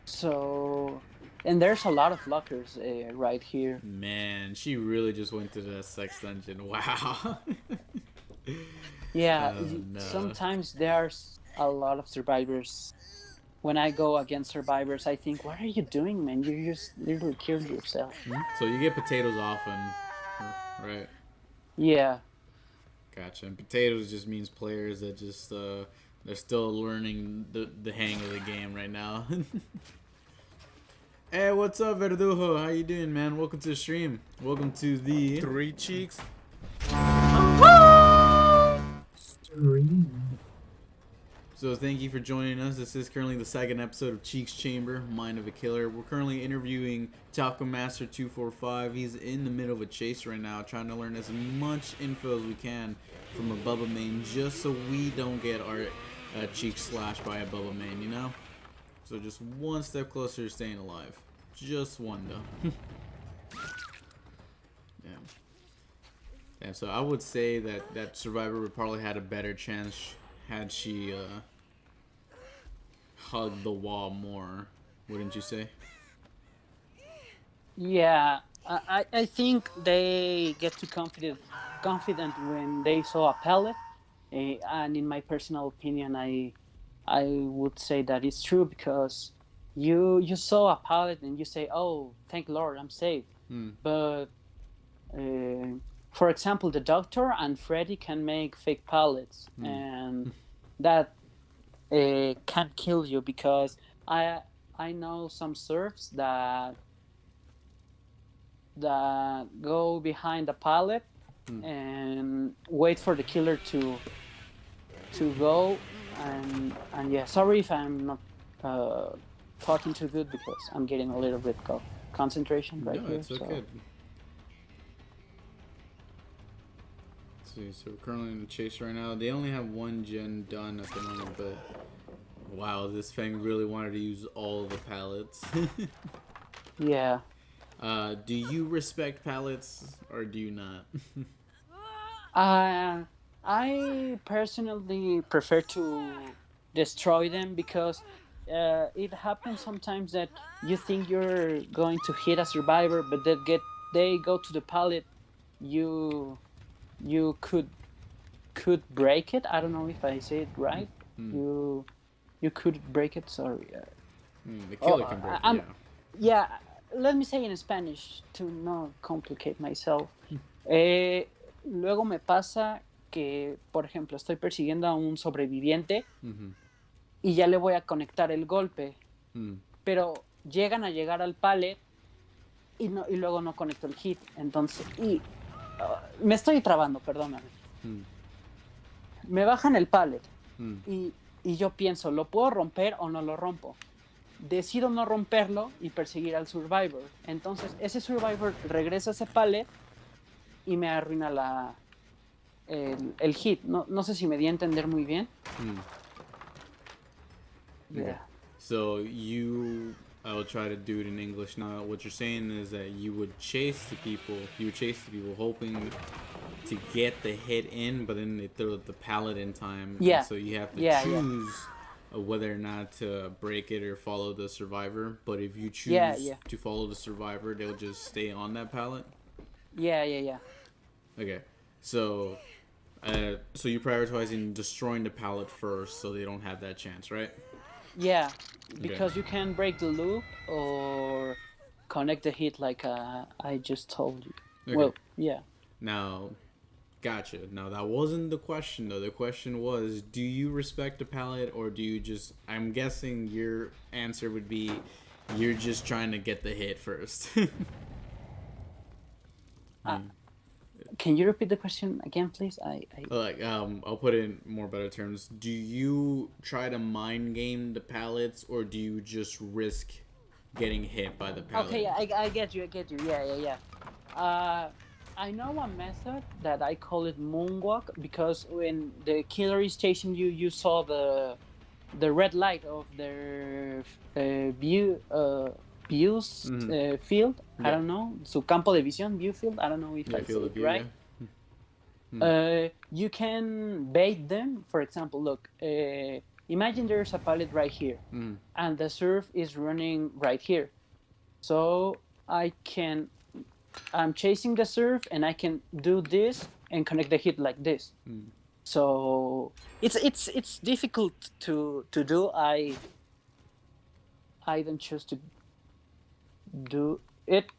So, and there's a lot of lockers right here. Man, she really just went to the sex dungeon. Wow. Yeah. No. Sometimes there's a lot of survivors. When I go against survivors, I think, "What are you doing, man? You just literally killed yourself." So you get potatoes often, right? Yeah. Gotcha. And potatoes just means players that just they're still learning the hang of the game right now. Hey, what's up, Verdujo? How you doing, man? Welcome to the stream. Welcome to the Three Cheeks. So thank you for joining us. This is currently the second episode of Cheeks Chamber, Mind of a Killer. We're currently interviewing TacoMaster245. He's in the middle of a chase right now, trying to learn as much info as we can from a Bubba main, just so we don't get our cheeks slashed by a Bubba main, you know? So just one step closer to staying alive. Just one, though. Yeah. And so I would say that Survivor would probably had a better chance had she hugged the wall more, wouldn't you say? Yeah, I think they get too confident when they saw a pallet, and in my personal opinion, I would say that it's true because you saw a pallet and you say, "Oh, thank Lord, I'm safe." But for example, the doctor and Freddy can make fake pallets, and that can kill you because I know some serfs that go behind the pallet and wait for the killer to go, and yeah, sorry if I'm not talking too good because I'm getting a little bit of concentration right here. It's okay. See, so we're currently in the chase right now. They only have one gen done at the moment, but wow, this Fang really wanted to use all the pallets. Yeah. Do you respect pallets or do you not? I personally prefer to destroy them because it happens sometimes that you think you're going to hit a survivor, but they go to the pallet. You could break it. I don't know if I say it right. You could break it. Sorry. The killer can break it. Yeah. Let me say in Spanish to not complicate myself. Luego me pasa que, por ejemplo, estoy persiguiendo a un sobreviviente y ya le voy a conectar el golpe, pero llegan a llegar al pallet y luego no conecto el hit. Entonces, me estoy trabando, perdóname. Me bajan el pallet y yo pienso, ¿lo puedo romper o no lo rompo? Decido no romperlo y perseguir al survivor. Entonces, ese survivor regresa a ese pallet y me arruina el hit. No sé si me di a entender muy bien. Okay. So I'll try to do it in English now. What you're saying is that you would chase the people hoping to get the hit in, but then they throw the pallet in time. Yeah. And so you have to choose whether or not to break it or follow the survivor. But if you choose to follow the survivor, they'll just stay on that pallet. Yeah. Okay. So you're prioritizing destroying the pallet first, so they don't have that chance, right? Yeah, because you can break the loop or connect the hit like I just told you. Okay. Well, yeah. Now, gotcha. Now, that wasn't the question, though. The question was, do you respect the pallet, or do you just... I'm guessing your answer would be, you're just trying to get the hit first. Can you repeat the question again, please? I'll put it in more better terms. Do you try to mind game the pallets, or do you just risk getting hit by the pallet? Okay, I get you. Yeah. I know a method that I call it moonwalk, because when the killer is chasing you, you saw the red light of their view field. I don't know, su campo de visión, view field. I don't know if I said it right. You can bait them. For example, look, imagine there's a pallet right here, and the surf is running right here. So I'm chasing the surf, and I can do this and connect the hit like this. So it's difficult to do. I don't choose to do it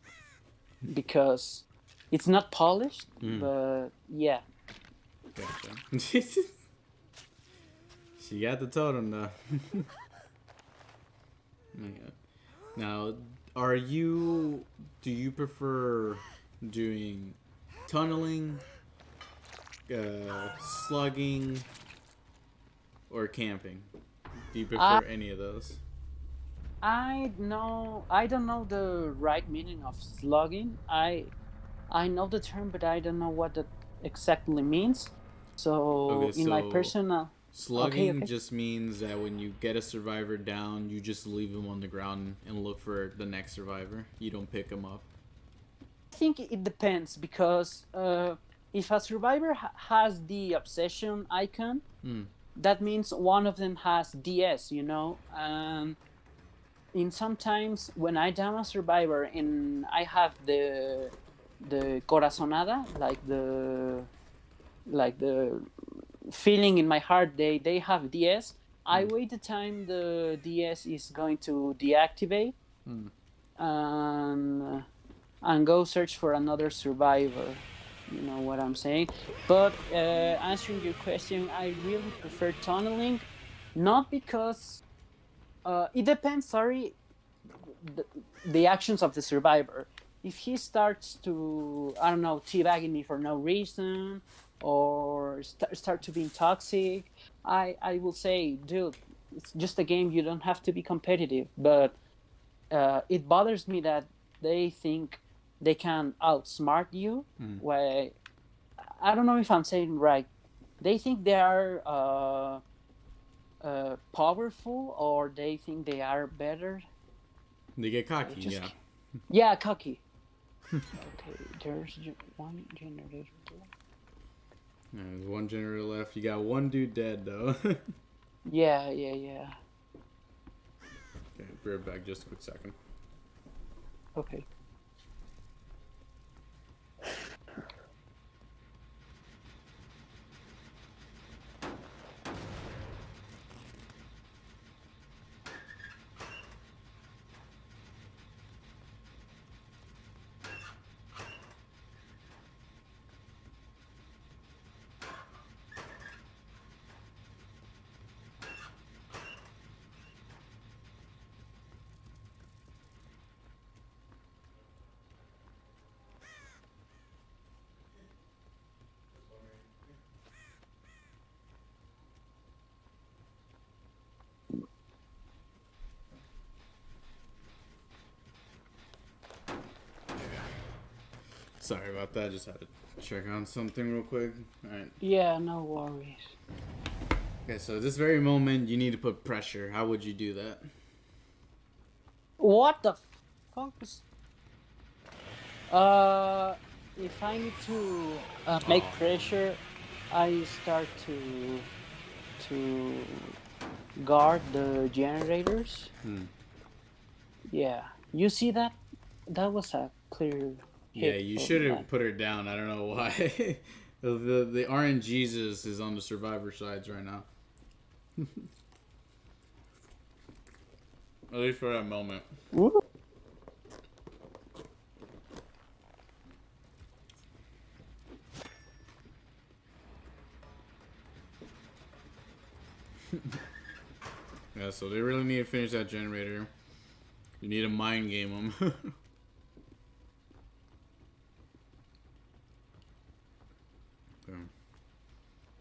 because it's not polished, but yeah. Gotcha. She got the totem though. Okay. Now, do you prefer doing tunneling, slugging, or camping? Do you prefer any of those? I don't know the right meaning of slugging. I know the term, but I don't know what that exactly means. So in my personal... Slugging just means that when you get a survivor down, you just leave him on the ground and look for the next survivor. You don't pick him up. I think it depends, because if a survivor has the obsession icon, that means one of them has DS, and in sometimes when I down a survivor and I have the corazonada, like the feeling in my heart they have DS, I wait the time the DS is going to deactivate and go search for another survivor. You know what I'm saying? But answering your question, I really prefer tunneling, not because it depends. Sorry, the actions of the survivor. If he starts to, I don't know, teabagging me for no reason, or start to be toxic, I will say, dude, it's just a game. You don't have to be competitive. But it bothers me that they think they can outsmart you. Why? I don't know if I'm saying right. They think they are powerful, or they think they are better. They get cocky, Yeah, cocky. Okay, there's one generator left. There's one generator left. You got one dude dead, though. Yeah. Okay, be right back. Just a quick second. Okay. Sorry about that. Just had to check on something real quick. All right. Yeah, no worries. Okay, so this very moment, you need to put pressure. How would you do that? What the fuck is... if I need to make pressure, I start to guard the generators. Yeah, you see that? That was a clear hit. Yeah, you should have put her down. I don't know why. the RNGesus is on the survivor sides right now. At least for that moment. Ooh. Yeah, so they really need to finish that generator. You need to mind game them.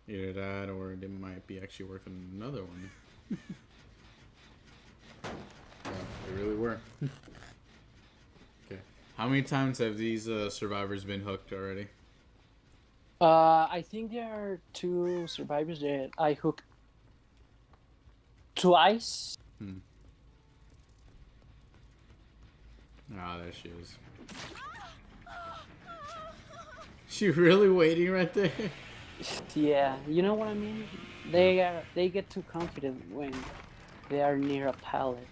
Either that or they might be actually working another one. Yeah, they really were. Okay. How many times have these survivors been hooked already? I think there are 2 survivors that I hooked twice. Ah, there she is. She really waiting right there? Yeah, you know what I mean? They get too confident when they are near a pallet.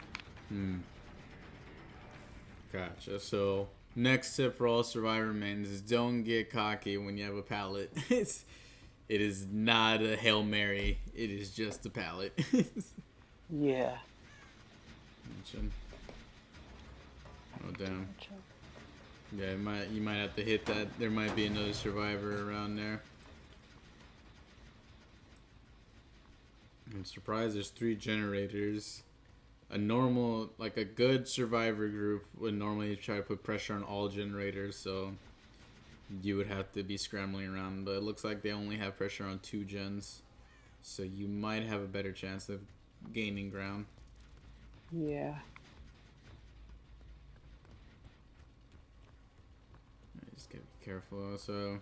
Gotcha. So next tip for all survivor mains is don't get cocky when you have a pallet. It is not a Hail Mary. It is just a pallet. Yeah. Oh damn. Yeah, you might have to hit that. There might be another survivor around there. I'm surprised there's 3 generators. A normal, like a good survivor group would normally try to put pressure on all generators, so you would have to be scrambling around. But it looks like they only have pressure on 2 gens, so you might have a better chance of gaining ground. Yeah. Just gotta be careful. So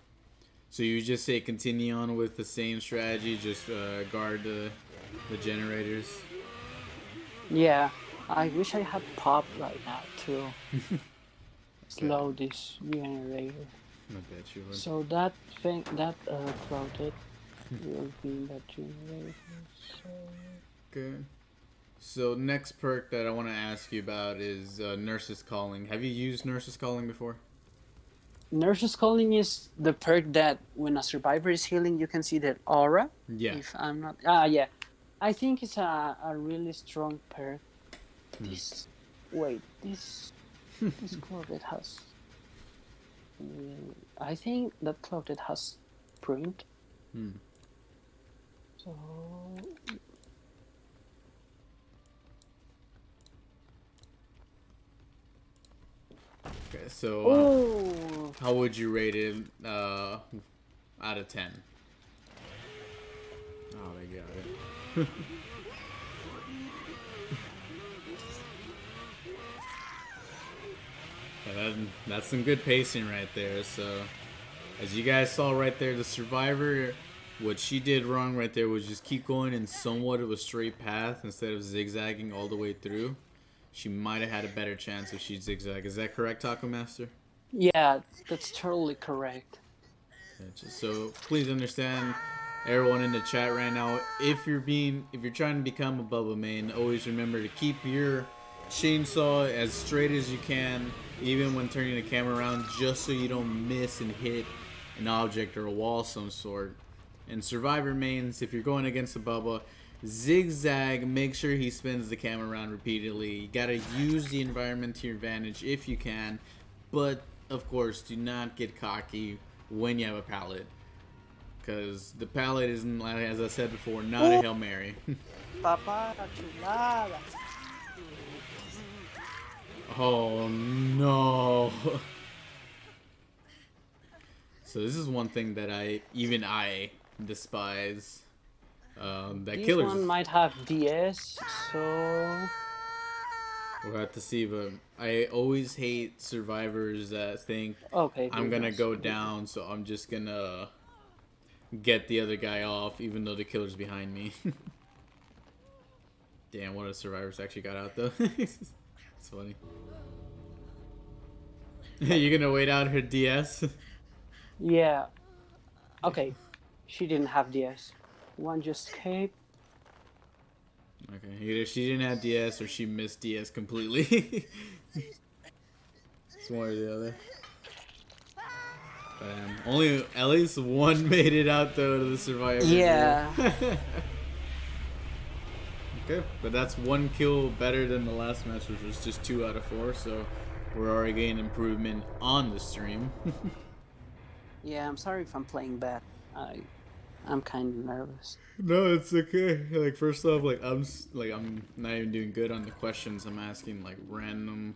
you just say continue on with the same strategy, just guard the generators. Yeah. I wish I had pop right now to slow this generator. I bet you would. So that thing that clouded will be in that generator. So... Good. So next perk that I want to ask you about is Nurse's Calling. Have you used Nurse's Calling before? Nurse's Calling is the perk that when a survivor is healing, you can see that aura. Yeah. If I'm not... yeah. I think it's a really strong perk. This... Wait, this clouded has... I think that clouded has print. So... Okay, so how would you rate it out of 10? Oh, they got it. Yeah, that's some good pacing right there. So, as you guys saw right there, the survivor, what she did wrong right there was just keep going in somewhat of a straight path instead of zigzagging all the way through. She might have had a better chance if she zigzagged. Is that correct, TacoMaster? Yeah, that's totally correct. So please understand, everyone in the chat right now, if you're trying to become a Bubba main, always remember to keep your chainsaw as straight as you can, even when turning the camera around, just so you don't miss and hit an object or a wall of some sort. And survivor mains, if you're going against a Bubba, zigzag, make sure he spins the camera around repeatedly. You gotta use the environment to your advantage if you can, but of course, do not get cocky when you have a pallet, because the pallet isn't, as I said before, not a Hail Mary. Papá, chulada. Oh no. So this is one thing that I despise. That This killers. one might have DS, so We'll have to see, but I always hate survivors that think okay. I'm gonna go down, so I'm just gonna get the other guy off, even though the killer's behind me. Damn, one of the survivors actually got out though. It's funny. You're gonna wait out her DS? Yeah. Okay. She didn't have DS. One just escaped. Okay, either she didn't have DS or she missed DS completely. It's one or the other. Only at least one made it out though to the survivor. Yeah. Okay, but that's one kill better than the last match, which was just 2 out of 4. So we're already getting improvement on the stream. Yeah, I'm sorry if I'm playing bad. I'm kind of nervous. No, it's okay. Like, first off, I'm not even doing good on the questions. I'm asking like random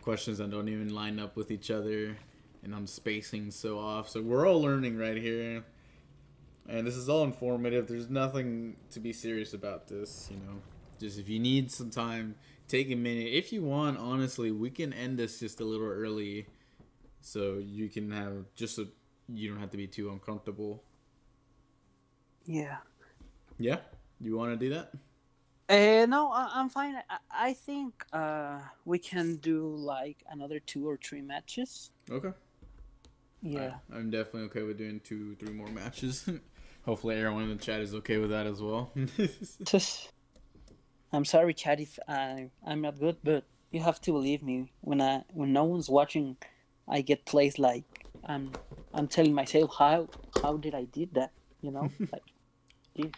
questions that don't even line up with each other, and I'm spacing so off. So we're all learning right here, and this is all informative. There's nothing to be serious about this, you know. Just if you need some time, take a minute. If you want, honestly, we can end this just a little early, so you can have you don't have to be too uncomfortable. Yeah. Yeah? You want to do that? No, I'm fine. I think we can do like another 2 or 3 matches. Okay. Yeah. I'm definitely okay with doing 2-3 more matches. Hopefully everyone in the chat is okay with that as well. I'm sorry, chat, if I'm not good, but you have to believe me. When no one's watching, I get plays like I'm telling myself how did I did that, you know? Like this.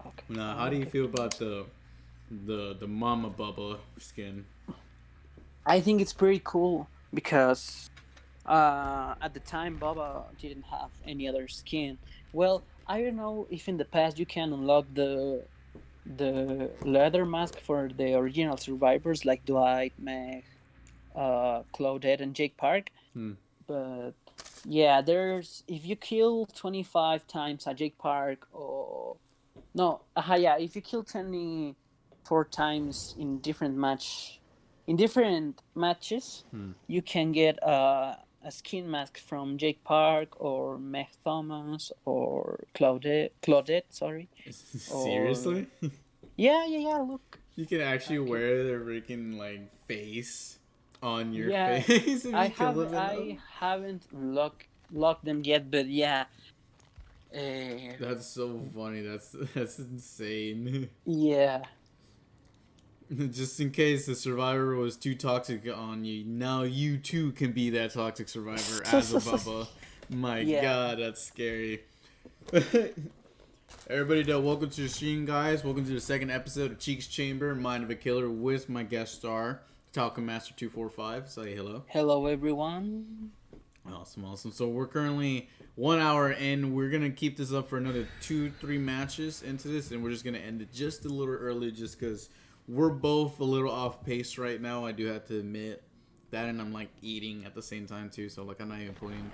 Okay. Now, how do you feel about the Mama Bubba skin? I think it's pretty cool because at the time Baba didn't have any other skin. Well, I don't know if in the past you can unlock the leather mask for the original survivors like Dwight, Meg, Claudette, and Jake Park. But yeah, if you kill 25 times at Jake Park, or no, if you kill 24 times in different matches, you can get a skin mask from Jake Park or Meg Thomas or Claudette. Sorry. Seriously? Yeah. Look. You can actually wear their freaking like face on your face. I haven't locked them yet, but yeah. That's so funny. That's insane. Yeah. Just in case the survivor was too toxic on you, now you too can be that toxic survivor as a Bubba. My God, that's scary. Everybody, welcome to the stream, guys. Welcome to the second episode of Cheeks Chamber, Mind of a Killer, with my guest star, TacoMaster245. Say hello. Hello, everyone. Awesome. So we're currently 1 hour in. We're gonna keep this up for another 2-3 matches into this, and we're just gonna end it just a little early, just because we're both a little off pace right now. I do have to admit that, and I'm like eating at the same time too, so like I'm not even putting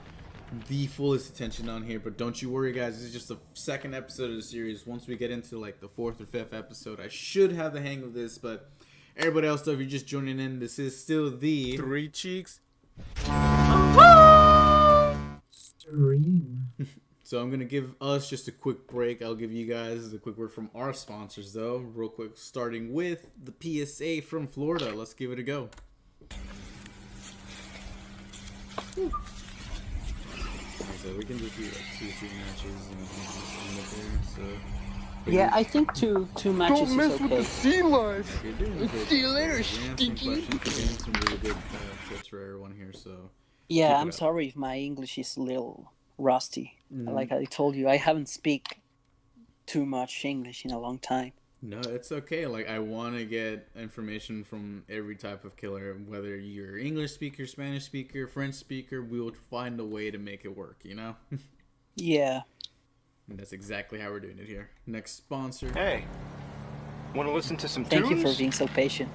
the fullest attention on here. But don't you worry, guys, this is just the second episode of the series. Once we get into like the 4th or 5th episode, I should have the hang of this. But everybody else, though, if you're just joining in, this is still the Three Cheeks stream. So I'm gonna give us just a quick break. I'll give you guys a quick word from our sponsors, though, real quick, starting with the PSA from Florida. Let's give it a go. said, we can just do like 2 or 3 matches and just end it there. So. Yeah, I think two matches Don't mess is okay. with the sea life. You're doing good. See you later, You're answering stinky. questions. You're getting some really good tips for everyone here. So. Yeah, keep I'm it up. sorry if my English is a little rusty. Mm. Like I told you, I haven't speak too much English in a long time. No, it's okay. Like, I want to get information from every type of killer, whether you're English speaker, Spanish speaker, French speaker. We will find a way to make it work, you know? Yeah. And that's exactly how we're doing it here. Next sponsor. Hey, want to listen to some Thank tunes? you for being so patient.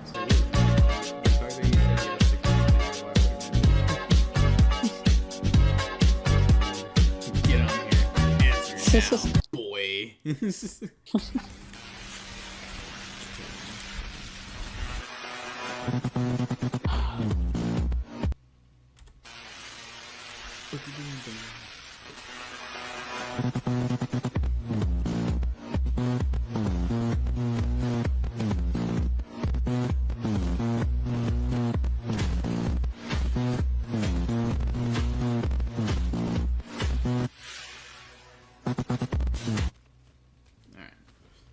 Absolutely. The fact that you said yes to why would get on here. Answer now, boy.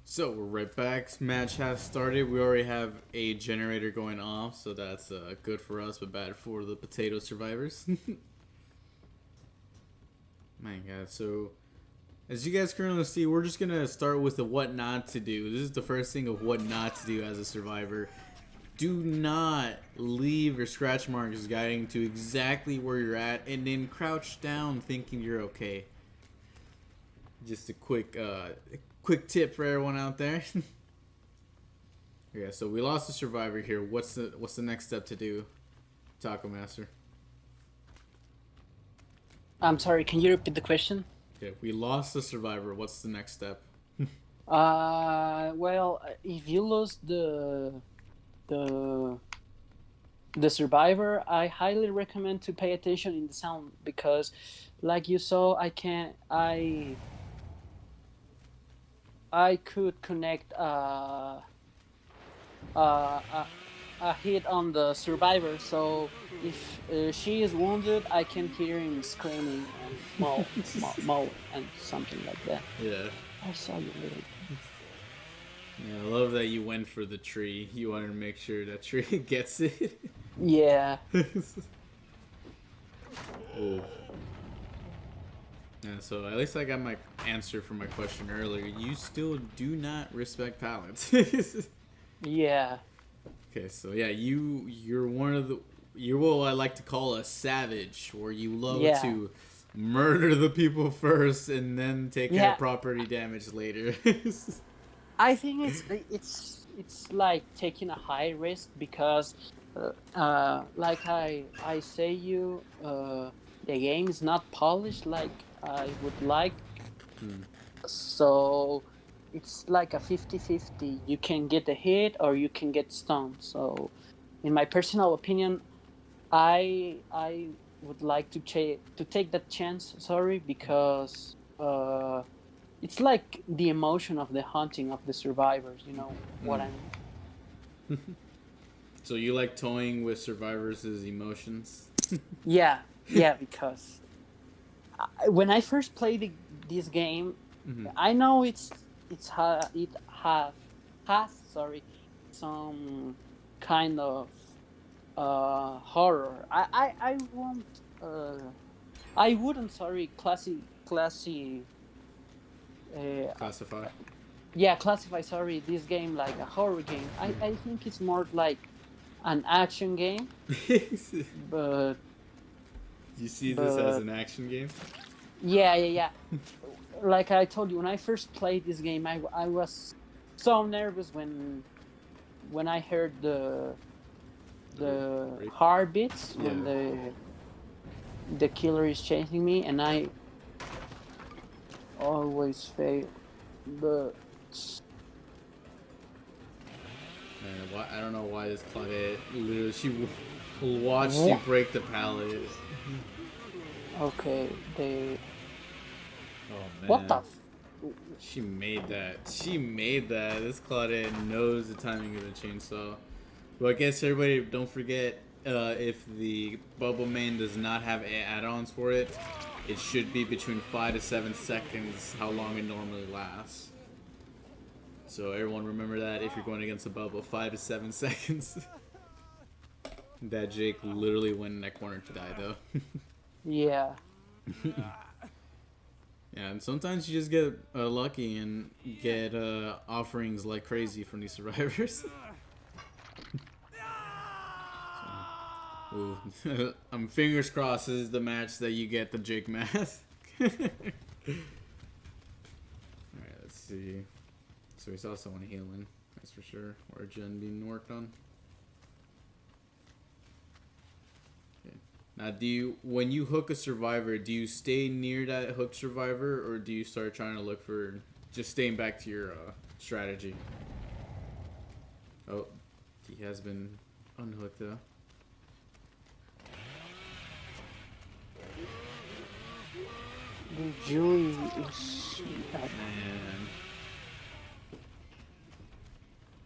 So we're right back. Match has started. We already have a generator going off, so that's good for us, but bad for the potato survivors. My God. So as you guys currently see, we're just gonna start with the what not to do. This is the first thing of what not to do as a survivor. Do not leave your scratch marks guiding to exactly where you're at, and then crouch down thinking you're okay. Just a quick tip for everyone out there. Yeah, so we lost a survivor here. What's the next step to do, TacoMaster? I'm sorry, can you repeat the question? Okay, we lost the survivor. What's the next step? Well, if you lose the survivor, I highly recommend to pay attention in the sound, because like you saw, I could connect a hit on the survivor, so if she is wounded, I can hear him screaming and mow and something like that. Yeah. I saw you little. Yeah, I love that you went for the tree. You wanted to make sure that tree gets it. Yeah. Oh. Yeah, so at least I got my answer for my question earlier. You still do not respect pallets. Yeah. Okay, so yeah, you're one of you're what I like to call a savage, where you love to murder the people first and then take care of property damage later. I think it's like taking a high risk, because like I say you, the game is not polished like I would like. So it's like a 50-50. You can get a hit or you can get stunned. So in my personal opinion, I would like to take that chance, because it's like the emotion of the hunting of the survivors, you know what I mean? So you like toying with survivors' emotions? Yeah, because when I first played this game, I know it has some kind of horror. I wouldn't classify. Yeah, classify this game like a horror game. I think it's more like an action game. But you see this as an action game? Yeah. Like I told you, when I first played this game, I was so nervous when I heard the heartbeats when the killer is chasing me, and I always fail. But man, I don't know why this Claudette literally she watched you break the pallet. Okay, Oh man. What the? She made that. This Claudette knows the timing of the chainsaw. Well, I guess everybody don't forget, if the Bubble Main does not have add-ons for it, it should be between 5 to 7 seconds how long it normally lasts. So everyone remember that if you're going against a bubble, 5 to 7 seconds. That Jake literally went in that corner to die though. Yeah. Yeah, and sometimes you just get lucky and get offerings like crazy from these survivors. Ooh. I'm fingers crossed this is the match that you get the Jake mask. Alright, let's see. So we saw someone healing, that's for sure. Or a gen being worked on. Okay. Now, when you hook a survivor, do you stay near that hooked survivor, or do you start trying to look for just staying back to your strategy? Oh, he has been unhooked though. The jury is... Man.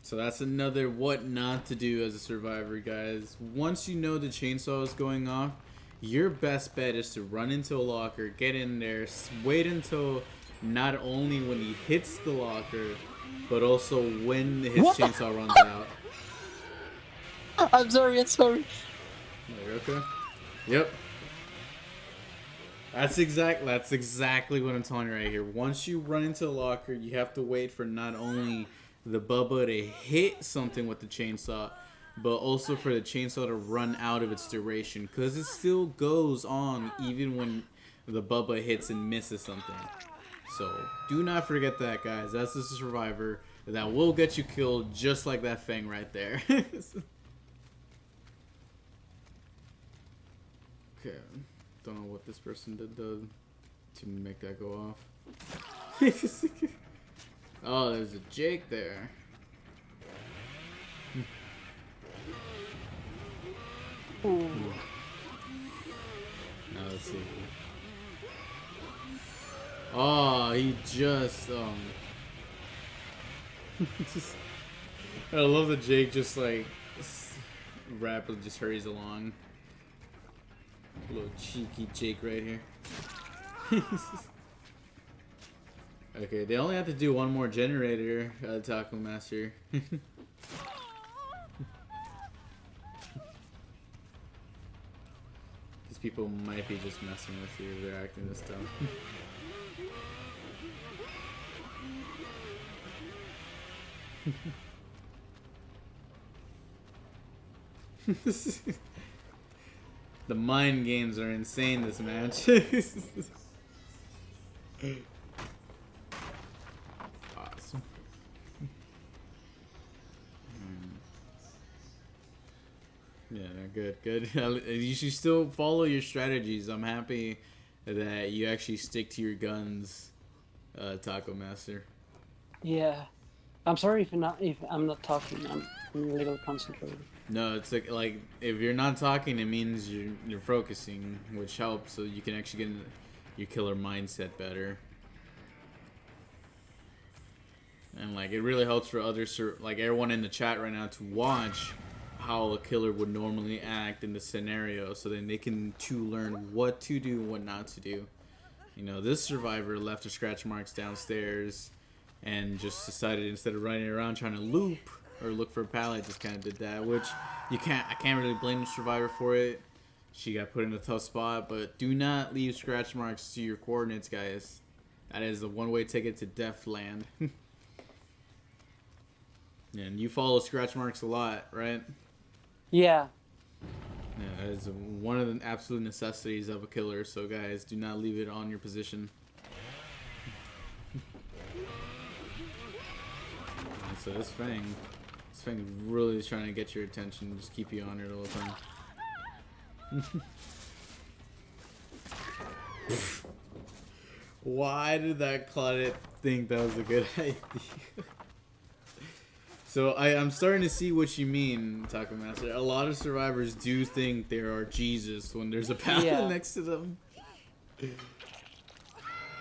So that's another what not to do as a survivor, guys. Once you know the chainsaw is going off, your best bet is to run into a locker, get in there, wait until not only when he hits the locker, but also when his chainsaw runs out. I'm sorry. Are you okay? Yep. That's exactly what I'm telling you right here. Once you run into a locker, you have to wait for not only the Bubba to hit something with the chainsaw, but also for the chainsaw to run out of its duration, because it still goes on even when the Bubba hits and misses something. So do not forget that, guys. That's the survivor that will get you killed, just like that Fang right there. Okay, don't know what this person did though to make that go off. Oh, there's a Jake there. Ooh. Now let's see. Oh, he just I love that Jake just like rapidly just hurries along. A little cheeky Jake right here. Okay, they only have to do one more generator, TacoMaster. These people might be just messing with you. They're acting this dumb. The mind games are insane this match. Awesome. Yeah, good. You should still follow your strategies. I'm happy that you actually stick to your guns, TacoMaster. Yeah. I'm sorry if I'm not talking. I'm a little concentrated. No, it's like if you're not talking, it means you're focusing, which helps, so you can actually get your killer mindset better. And like it really helps for others, like everyone in the chat right now, to watch how a killer would normally act in the scenario, so then they can learn what to do and what not to do. You know, this survivor left her scratch marks downstairs and just decided, instead of running around trying to loop or look for a pallet, just kind of did that, which I can't really blame the survivor for it. She got put in a tough spot, but do not leave scratch marks to your coordinates, guys. That is a one-way ticket to death land. And you follow scratch marks a lot, right? Yeah. Yeah, that is one of the absolute necessities of a killer, so guys, do not leave it on your position. So this Fang really is trying to get your attention, just keep you on it all the time. Why did that Claudette think that was a good idea? So I'm starting to see what you mean, TacoMaster. A lot of survivors do think there are Jesus when there's a pallet next to them.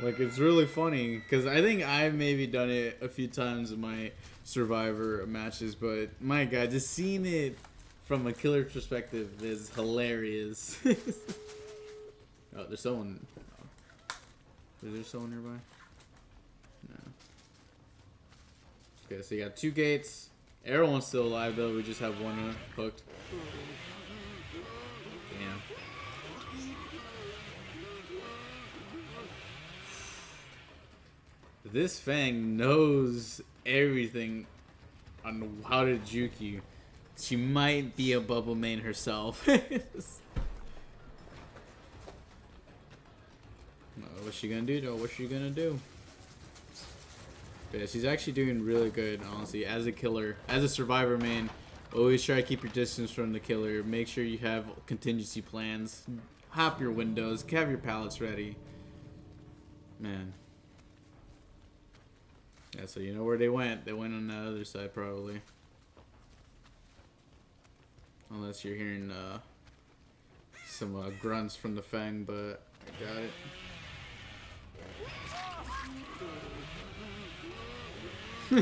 Like, it's really funny, because I think I've maybe done it a few times in my survivor matches, but my god, just seeing it from a killer's perspective is hilarious. Oh, there's someone. Is there someone nearby? No. Okay, so you got 2 gates. Everyone's still alive though. We just have one hooked. Damn. This Fang knows everything on how to juke you. She might be a bubble main herself. What's she gonna do though? What's she gonna do? Yeah, she's actually doing really good, honestly. As a killer, as a survivor main, always try to keep your distance from the killer. Make sure you have contingency plans. Hop your windows. Have your pallets ready. Man. Yeah, so you know where they went. They went on that other side, probably. Unless you're hearing some grunts from the Fang, but I got it. Yeah,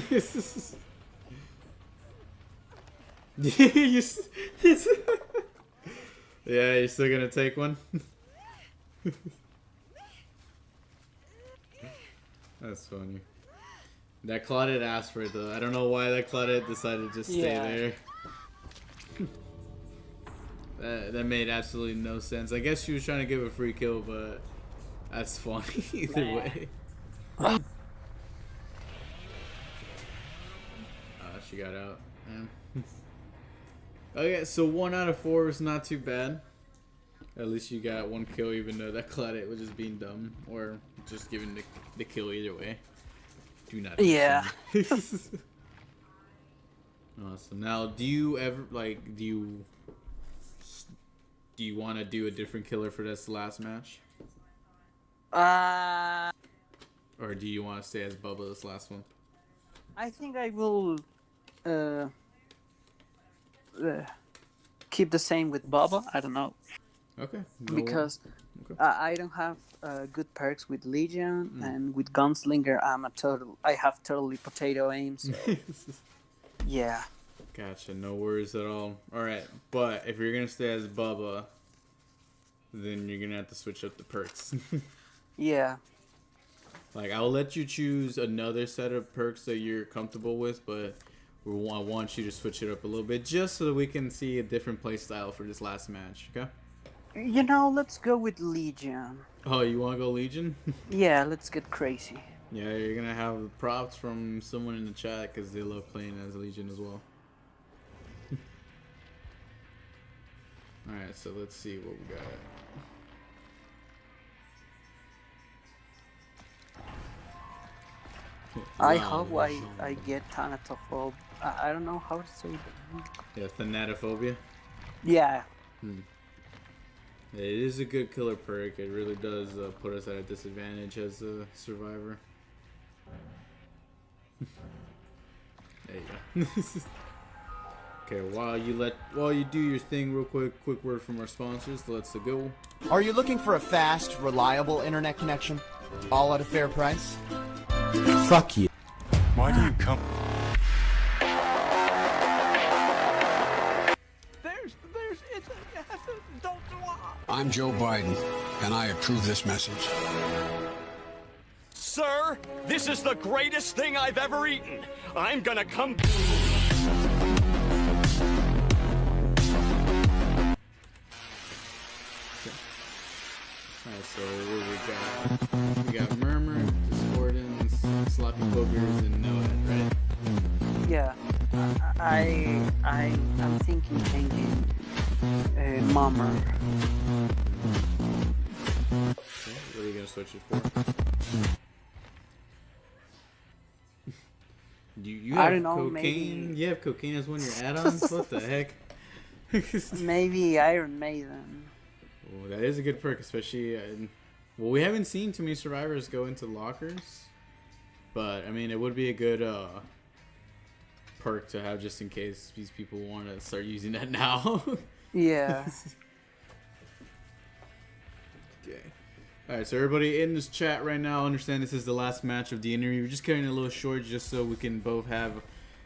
you're still gonna take one? That's funny. That Claudette asked for it though. I don't know why that Claudette decided to just stay there. That made absolutely no sense. I guess she was trying to give a free kill, but that's funny either way. She got out. Okay, so 1 out of 4 is not too bad. At least you got 1 kill, even though that Claudette was just being dumb, or just giving the kill either way. Do not. Yeah. Awesome. Now, do you ever do you want to do a different killer for this last match? Or do you want to stay as Bubba this last one? I think I will keep the same with Bubba. I don't know. Okay. Because I don't have good perks with Legion, and with Gunslinger I have totally potato aim. So yeah. Gotcha. No worries at all. All right, but if you're gonna stay as Bubba, then you're gonna have to switch up the perks. Yeah. Like, I'll let you choose another set of perks that you're comfortable with, but I want you to switch it up a little bit just so that we can see a different play style for this last match, okay? You know, let's go with Legion. Oh, you want to go Legion? Yeah, let's get crazy. Yeah, you're going to have props from someone in the chat because they love playing as Legion as well. Alright, so let's see what we got. I hope I get Thanatophobia. I don't know how to say that. Yeah, Thanatophobia? Yeah. It is a good killer perk. It really does put us at a disadvantage as a survivor. There you go. Okay, while you do your thing real quick word from our sponsors. Let's go. Are you looking for a fast, reliable internet connection? All at a fair price? Fuck you. Why do you come? I'm Joe Biden, and I approve this message. Sir, this is the greatest thing I've ever eaten. I'm gonna come. Alright, so what we got Murmur, Discordance, Sloppy Poggers, and Noah, right? Yeah. I'm thinking changing Murmur. Okay, what are you gonna switch it for? You have I don't know, cocaine? maybe... You have cocaine as one of your add-ons? What the heck? Maybe Iron Maiden. Oh, that is a good perk, especially... well, we haven't seen too many survivors go into lockers. But, I mean, it would be a good perk to have just in case these people want to start using that now. Yeah. Okay. Alright, so everybody in this chat right now, understand this is the last match of the interview. We're just cutting it a little short just so we can both have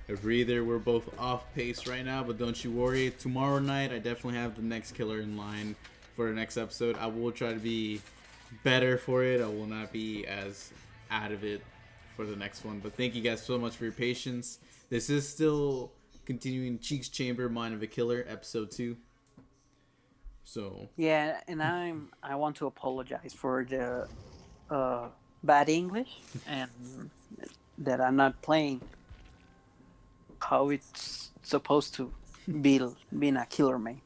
a breather. We're both off pace right now, but don't you worry. Tomorrow night, I definitely have the next killer in line for the next episode. I will try to be better for it. I will not be as out of it for the next one. But thank you guys so much for your patience. This is still continuing Cheeks Chamber, Mind of a Killer, episode 2. So yeah, and I want to apologize for the bad English and that I'm not playing how it's supposed to be being a killer main.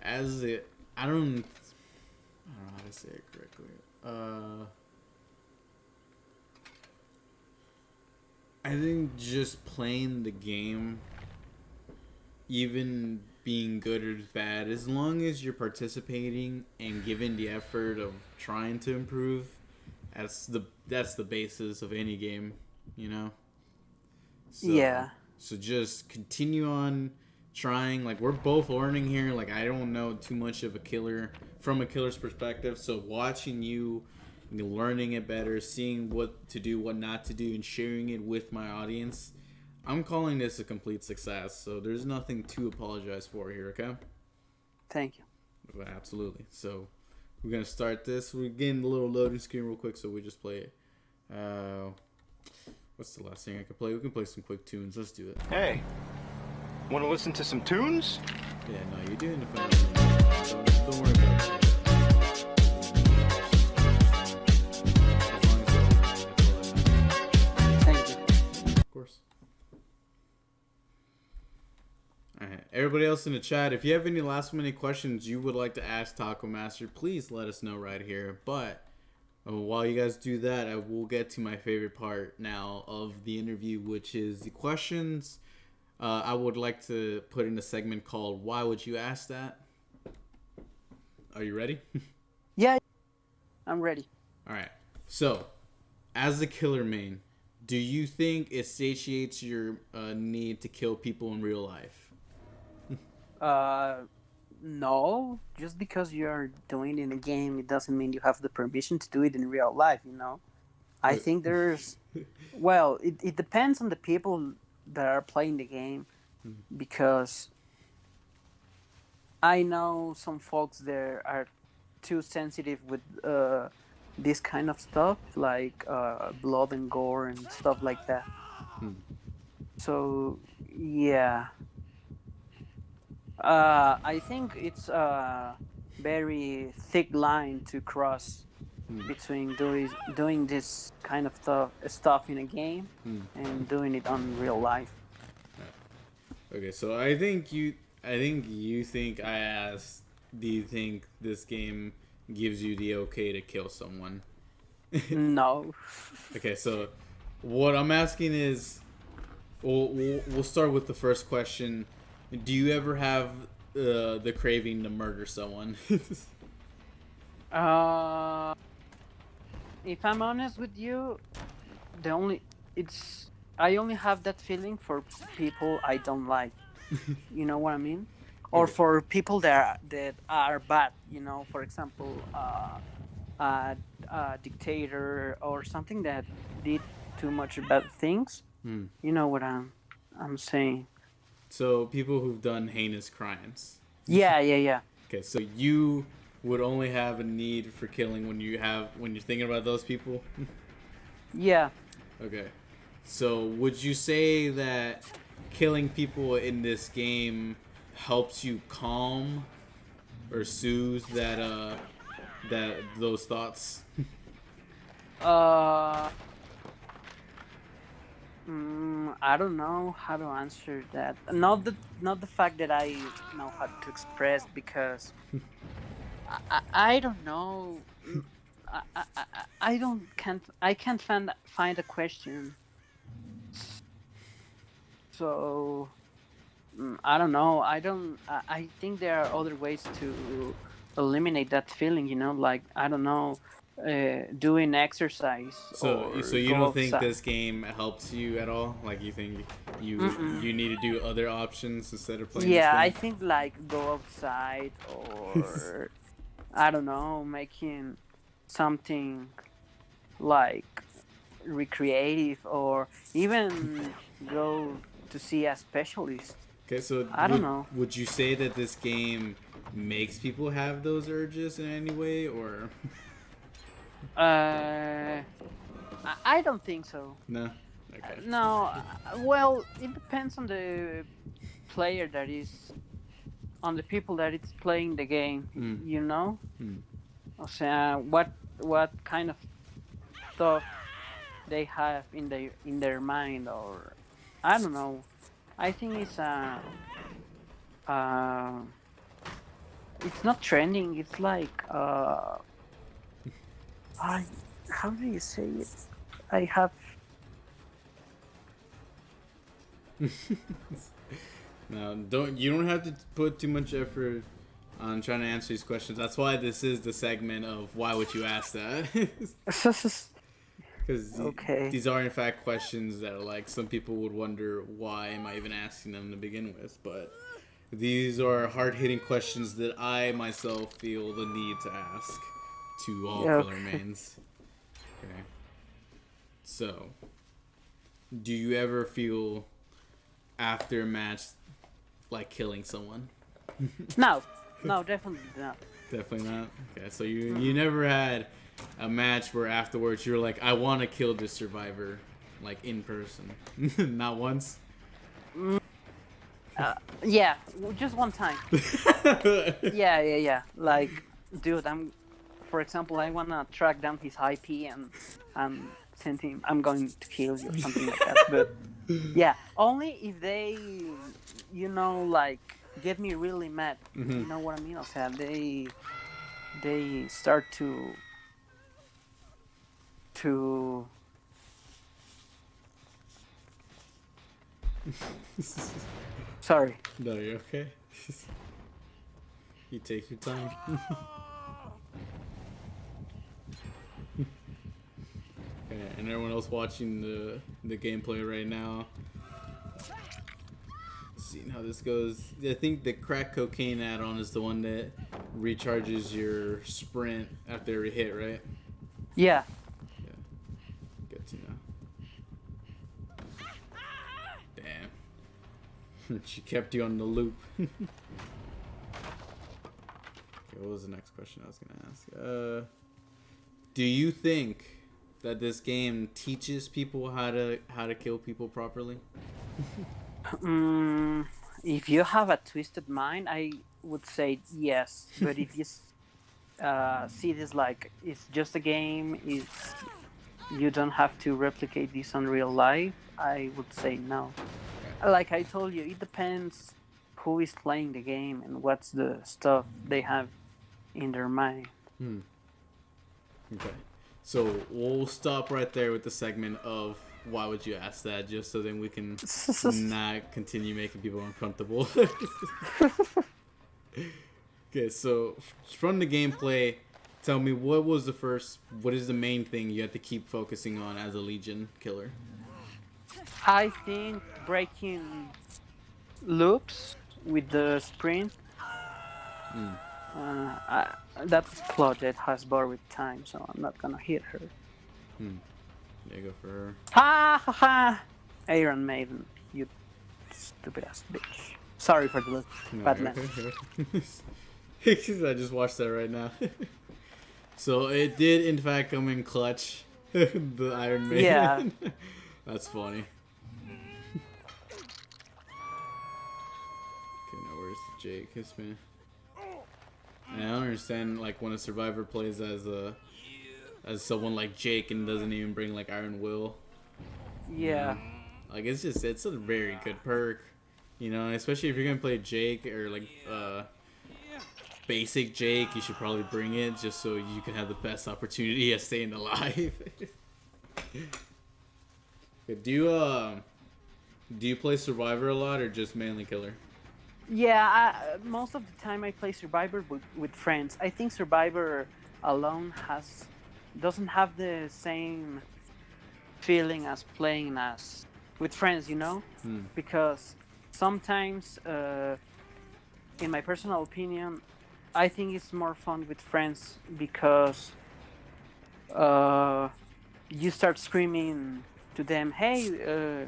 as it, I don't know how to say it correctly. I think just playing the game, even being good or bad, as long as you're participating and giving the effort of trying to improve, that's the basis of any game, you know. So, Yeah. So just continue on trying. Like, we're both learning here. Like, I don't know too much of a killer from a killer's perspective. So watching you learning it better, seeing what to do, what not to do, and sharing it with my audience, I'm calling this a complete success. So there's nothing to apologize for here, okay? Thank you. Absolutely. So we're going to start this. We're getting a little loading screen real quick, so we just play it. What's the last thing I could play? We can play some quick tunes. Let's do it. Hey, want to listen to some tunes? Yeah, no, you're doing the fun. Don't worry about it. Of course. Alright, everybody else in the chat, if you have any last minute questions you would like to ask Taco Master, please let us know right here. But while you guys do that, I will get to my favorite part now of the interview, which is the questions. I would like to put in a segment called Why Would You Ask That? Are you ready? Yeah, I'm ready. Alright, so as a killer main, do you think it satiates your need to kill people in real life? No, just because you're doing it in a game, it doesn't mean you have the permission to do it in real life, you know? I think there's... Well, it depends on the people that are playing the game, because I know some folks there are too sensitive with this kind of stuff, like blood and gore and stuff like that. So, yeah. I think it's a very thick line to cross between doing this kind of stuff in a game and doing it on real life. Okay, so I think you think I asked, do you think this game gives you the okay to kill someone? No. Okay, so what I'm asking is, we'll start with the first question. Do you ever have the craving to murder someone? If I'm honest with you, I only have that feeling for people I don't like. You know what I mean? Or Okay. for people that are bad. You know, for example, a dictator or something that did too much bad things. You know what I'm saying? So people who've done heinous crimes. Yeah. Okay, so you would only have a need for killing when you're thinking about those people? Yeah. Okay. So would you say that killing people in this game helps you calm or soothe that those thoughts? I don't know how to answer that. Not the fact that I know how to express, because I don't know. I can't find a question. So I don't know. I think there are other ways to eliminate that feeling. You know, like, I don't know, doing exercise. So or you go don't think outside. this game helps you at all? Like, you think you need to do other options instead of playing Yeah, I this game? think, like, go outside, or I don't know, making something like recreative, or even go to see a specialist. Okay, so I don't know. would you say that this game makes people have those urges in any way, or? I don't think so. No. Okay. No. Well, it depends on the player that is, on the people that it's playing the game. You know. O sea, what kind of stuff they have in their mind, or I don't know. I think it's not trending. It's like how do you say it? I have. No, you don't have to put too much effort on trying to answer these questions. That's why this is the segment of why would you ask that? Because these are in fact questions that are like some people would wonder why am I even asking them to begin with, but these are hard-hitting questions that I myself feel the need to ask to all killer mains. Okay. So, do you ever feel after a match like killing someone? No, definitely not. Definitely not. Okay, so you never had a match where afterwards you're like, I want to kill this survivor, like in person. Not once. Yeah, just one time. Yeah. Like, dude, for example, I wanna track down his IP and send him. I'm going to kill you or something like that. But yeah, only if they, like get me really mad. You know what I mean? O sea, they start to Sorry. No, you're okay. You take your time. Okay, and everyone else watching the gameplay right now, seeing how this goes. I think the crack cocaine add-on is the one that recharges your sprint after every hit, right? Yeah. Yeah. Good to know. Damn. She kept you on the loop. Okay, what was the next question I was gonna ask? Do you think that this game teaches people how to kill people properly? If you have a twisted mind, I would say yes. But if you see this like it's just a game, you don't have to replicate this on real life, I would say no. Like I told you, it depends who is playing the game and what's the stuff they have in their mind. Okay. So we'll stop right there with the segment of why would you ask that, just so then we can not continue making people uncomfortable. Okay, so from the gameplay, tell me what is the main thing you have to keep focusing on as a Legion killer? I think breaking loops with the sprint. That's Claudette has borrowed time, so I'm not gonna hit her. There you go for her. Ha ha ha! Iron Maiden, you stupid ass bitch. Sorry for the bad language. I just watched that right now. So it did in fact come in clutch. The Iron Maiden. Yeah. That's funny. Okay, now where's Jake? His man. And I don't understand, like, when a survivor plays as someone like Jake and doesn't even bring like Iron Will. Yeah. Like it's a very good perk, especially if you're gonna play Jake or like basic Jake, you should probably bring it just so you can have the best opportunity of staying alive. Do you play Survivor a lot or just mainly Killer? Yeah, most of the time I play Survivor with friends. I think Survivor alone doesn't have the same feeling as playing as with friends, because sometimes, in my personal opinion, I think it's more fun with friends because you start screaming to them, hey,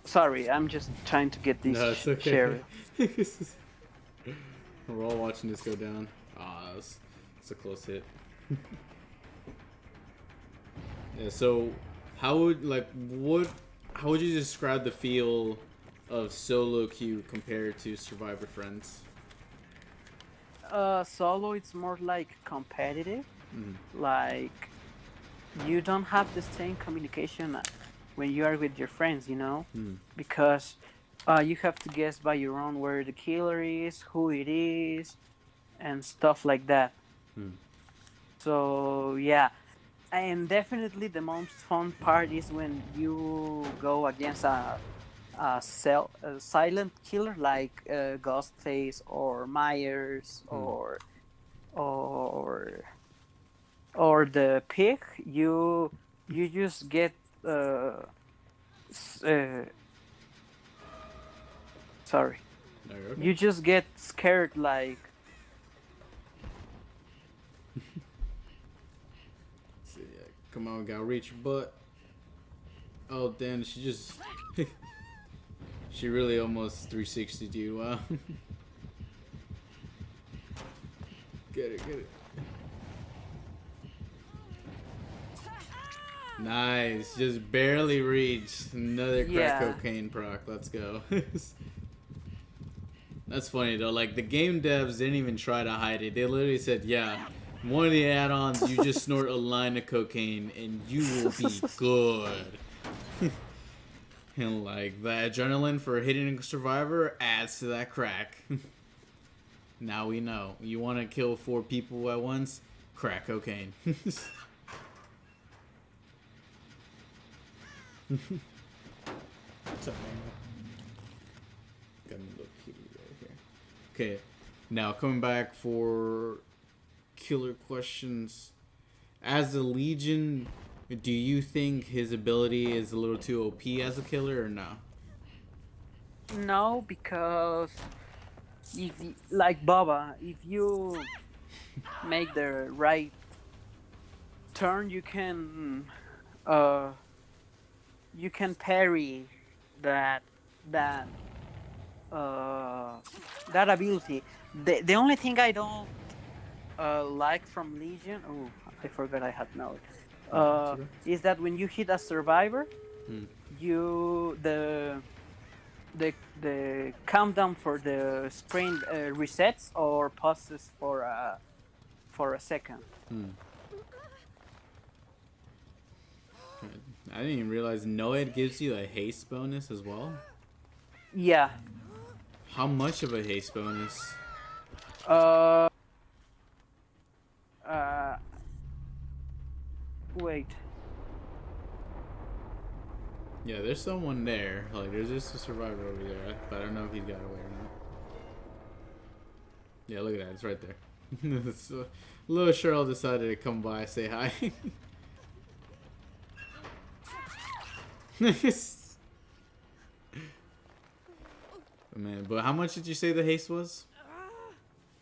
sorry, I'm just trying to get this No, it's okay. share. We're all watching this go down. Ah, it's a close hit. Yeah. So, how would how would you describe the feel of solo queue compared to Survivor Friends? Solo, it's more like competitive. Like, you don't have the same communication when you are with your friends, because you have to guess by your own where the killer is, who it is, and stuff like that. So yeah, and definitely the most fun part is when you go against a silent killer like Ghostface or Myers or the pig. You just get sorry. No, you're okay. You just get scared like. See, yeah, come on, gotta reach your butt. Oh damn, she just she really almost 360'd you. Wow. Get it. Nice, just barely reached. Another crack cocaine proc. Let's go. That's funny though. Like the game devs didn't even try to hide it. They literally said, "Yeah, one of the add-ons, you just snort a line of cocaine and you will be good." And like the adrenaline for hitting a survivor adds to that crack. Now we know. You want to kill 4 people at once? Crack cocaine. What's up, man? Got a little kitty right here. Okay, now coming back for killer questions. As the Legion, do you think his ability is a little too OP as a killer or no? No, because like Baba, if you make the right turn, you can parry that ability. The only thing I don't like from Legion, oh, I forgot I had note, is that when you hit a survivor, the countdown for the sprint resets or pauses for a second. I didn't even realize Noed gives you a haste bonus as well. Yeah. How much of a haste bonus? Wait. Yeah, there's someone there. Like, there's just a survivor over there, but I don't know if he's got away or not. Yeah, look at that. It's right there. So, little Cheryl decided to come by, say hi. Man, but how much did you say the haste was?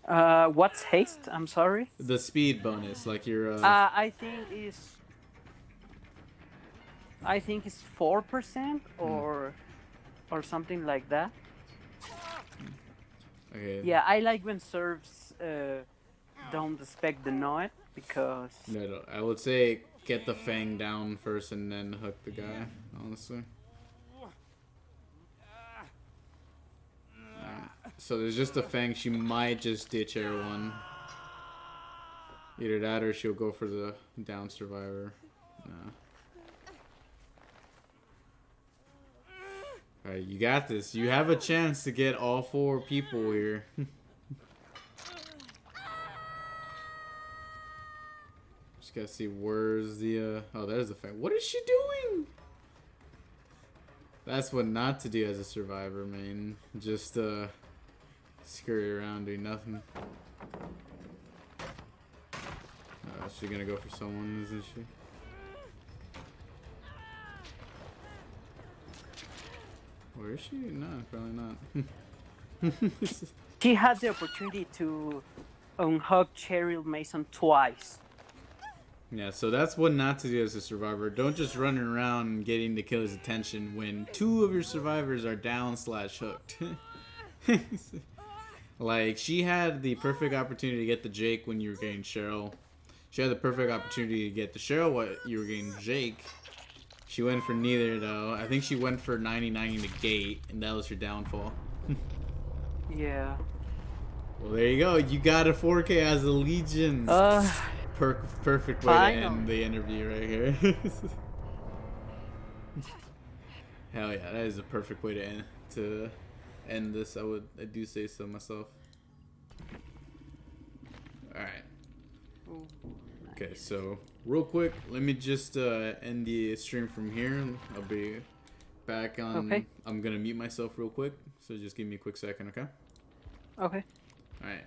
What's haste? I'm sorry. The speed bonus, like your. I think it's 4% or something like that. Okay. Yeah, I like when serves don't expect the Noed because. No, I would say get the fang down first and then hook the guy. Honestly. So there's just a fang. She might just ditch everyone. Either that or she'll go for the down survivor. Nah. Alright, you got this. You have a chance to get all 4 people here. Just gotta see where's the oh, there's the fang. What is she doing? That's what not to do as a survivor, man. Just scurry around doing nothing. She's gonna go for someone, isn't she? Where is she? No, probably not. She had the opportunity to unhook Cheryl Mason twice. Yeah, so that's what not to do as a survivor. Don't just run around getting the killer's attention when 2 of your survivors are down/hooked. Like, she had the perfect opportunity to get the Jake when you were getting Cheryl. She had the perfect opportunity to get the Cheryl what you were getting Jake. She went for neither, though. I think she went for 99 to gate, and that was her downfall. Yeah. Well, there you go. You got a 4K as a Legion. Perfect way to end the interview right here. Hell yeah, that is a perfect way to end this. I do say so myself. All right. Okay, so real quick, let me just end the stream from here. I'll be back on. Okay. I'm gonna mute myself real quick, so just give me a quick second, okay? Okay. All right.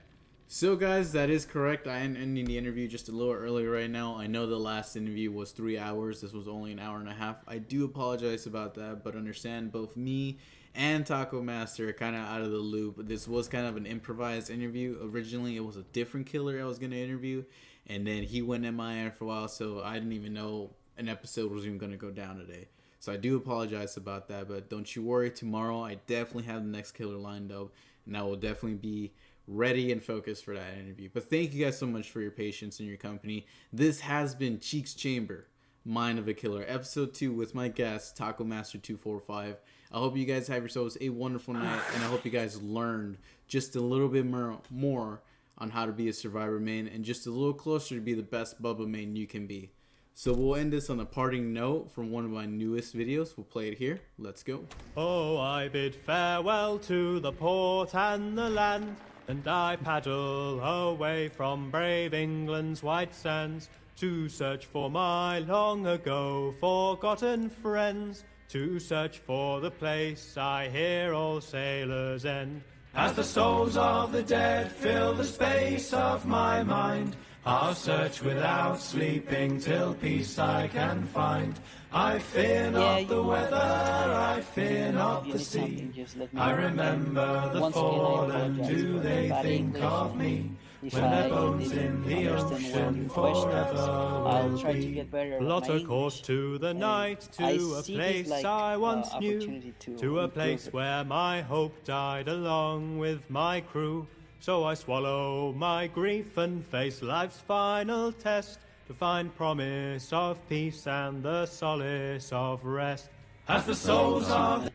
So guys, that is correct. I am ending the interview just a little early right now. I know the last interview was 3 hours. This was only an hour and a half. I do apologize about that, but understand both me and TacoMaster are kind of out of the loop. This was kind of an improvised interview. Originally, it was a different killer I was going to interview, and then he went MIA for a while, so I didn't even know an episode was even going to go down today. So I do apologize about that, but don't you worry. Tomorrow, I definitely have the next killer lined up, and I will definitely be ready and focused for that interview. But thank you guys so much for your patience and your company. This has been Cheeks Chamber, Mind of a Killer, episode 2 with my guest, TacoMaster245. I hope you guys have yourselves a wonderful night, and I hope you guys learned just a little bit more on how to be a survivor main, and just a little closer to be the best Bubba main you can be. So we'll end this on a parting note from one of my newest videos. We'll play it here. Let's go. Oh, I bid farewell to the port and the land, and I paddle away from brave England's white sands to search for my long ago forgotten friends, to search for the place I hear all sailors end. As the souls of the dead fill the space of my mind, I'll search without sleeping till peace I can find. I fear not the weather, I fear not the sea. I remember the fallen, do they think of me? When their bones in the ocean forever will be. Plot a course to the night, to a place I once knew, to a place where my hope died along with my crew. So I swallow my grief and face life's final test, to find promise of peace and the solace of rest. As the souls of...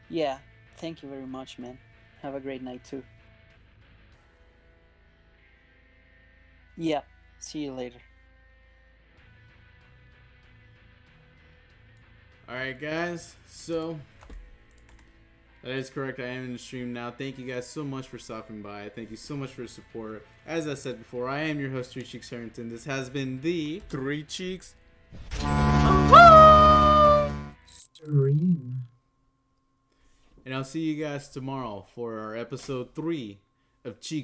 Yeah, thank you very much, man. Have a great night too. Yeah, see you later. Alright guys, so that is correct. I am in the stream now. Thank you guys so much for stopping by. Thank you so much for your support. As I said before, I am your host, Three Cheeks Harrington. This has been the Three Cheeks stream. And I'll see you guys tomorrow for our episode 3 of Cheeks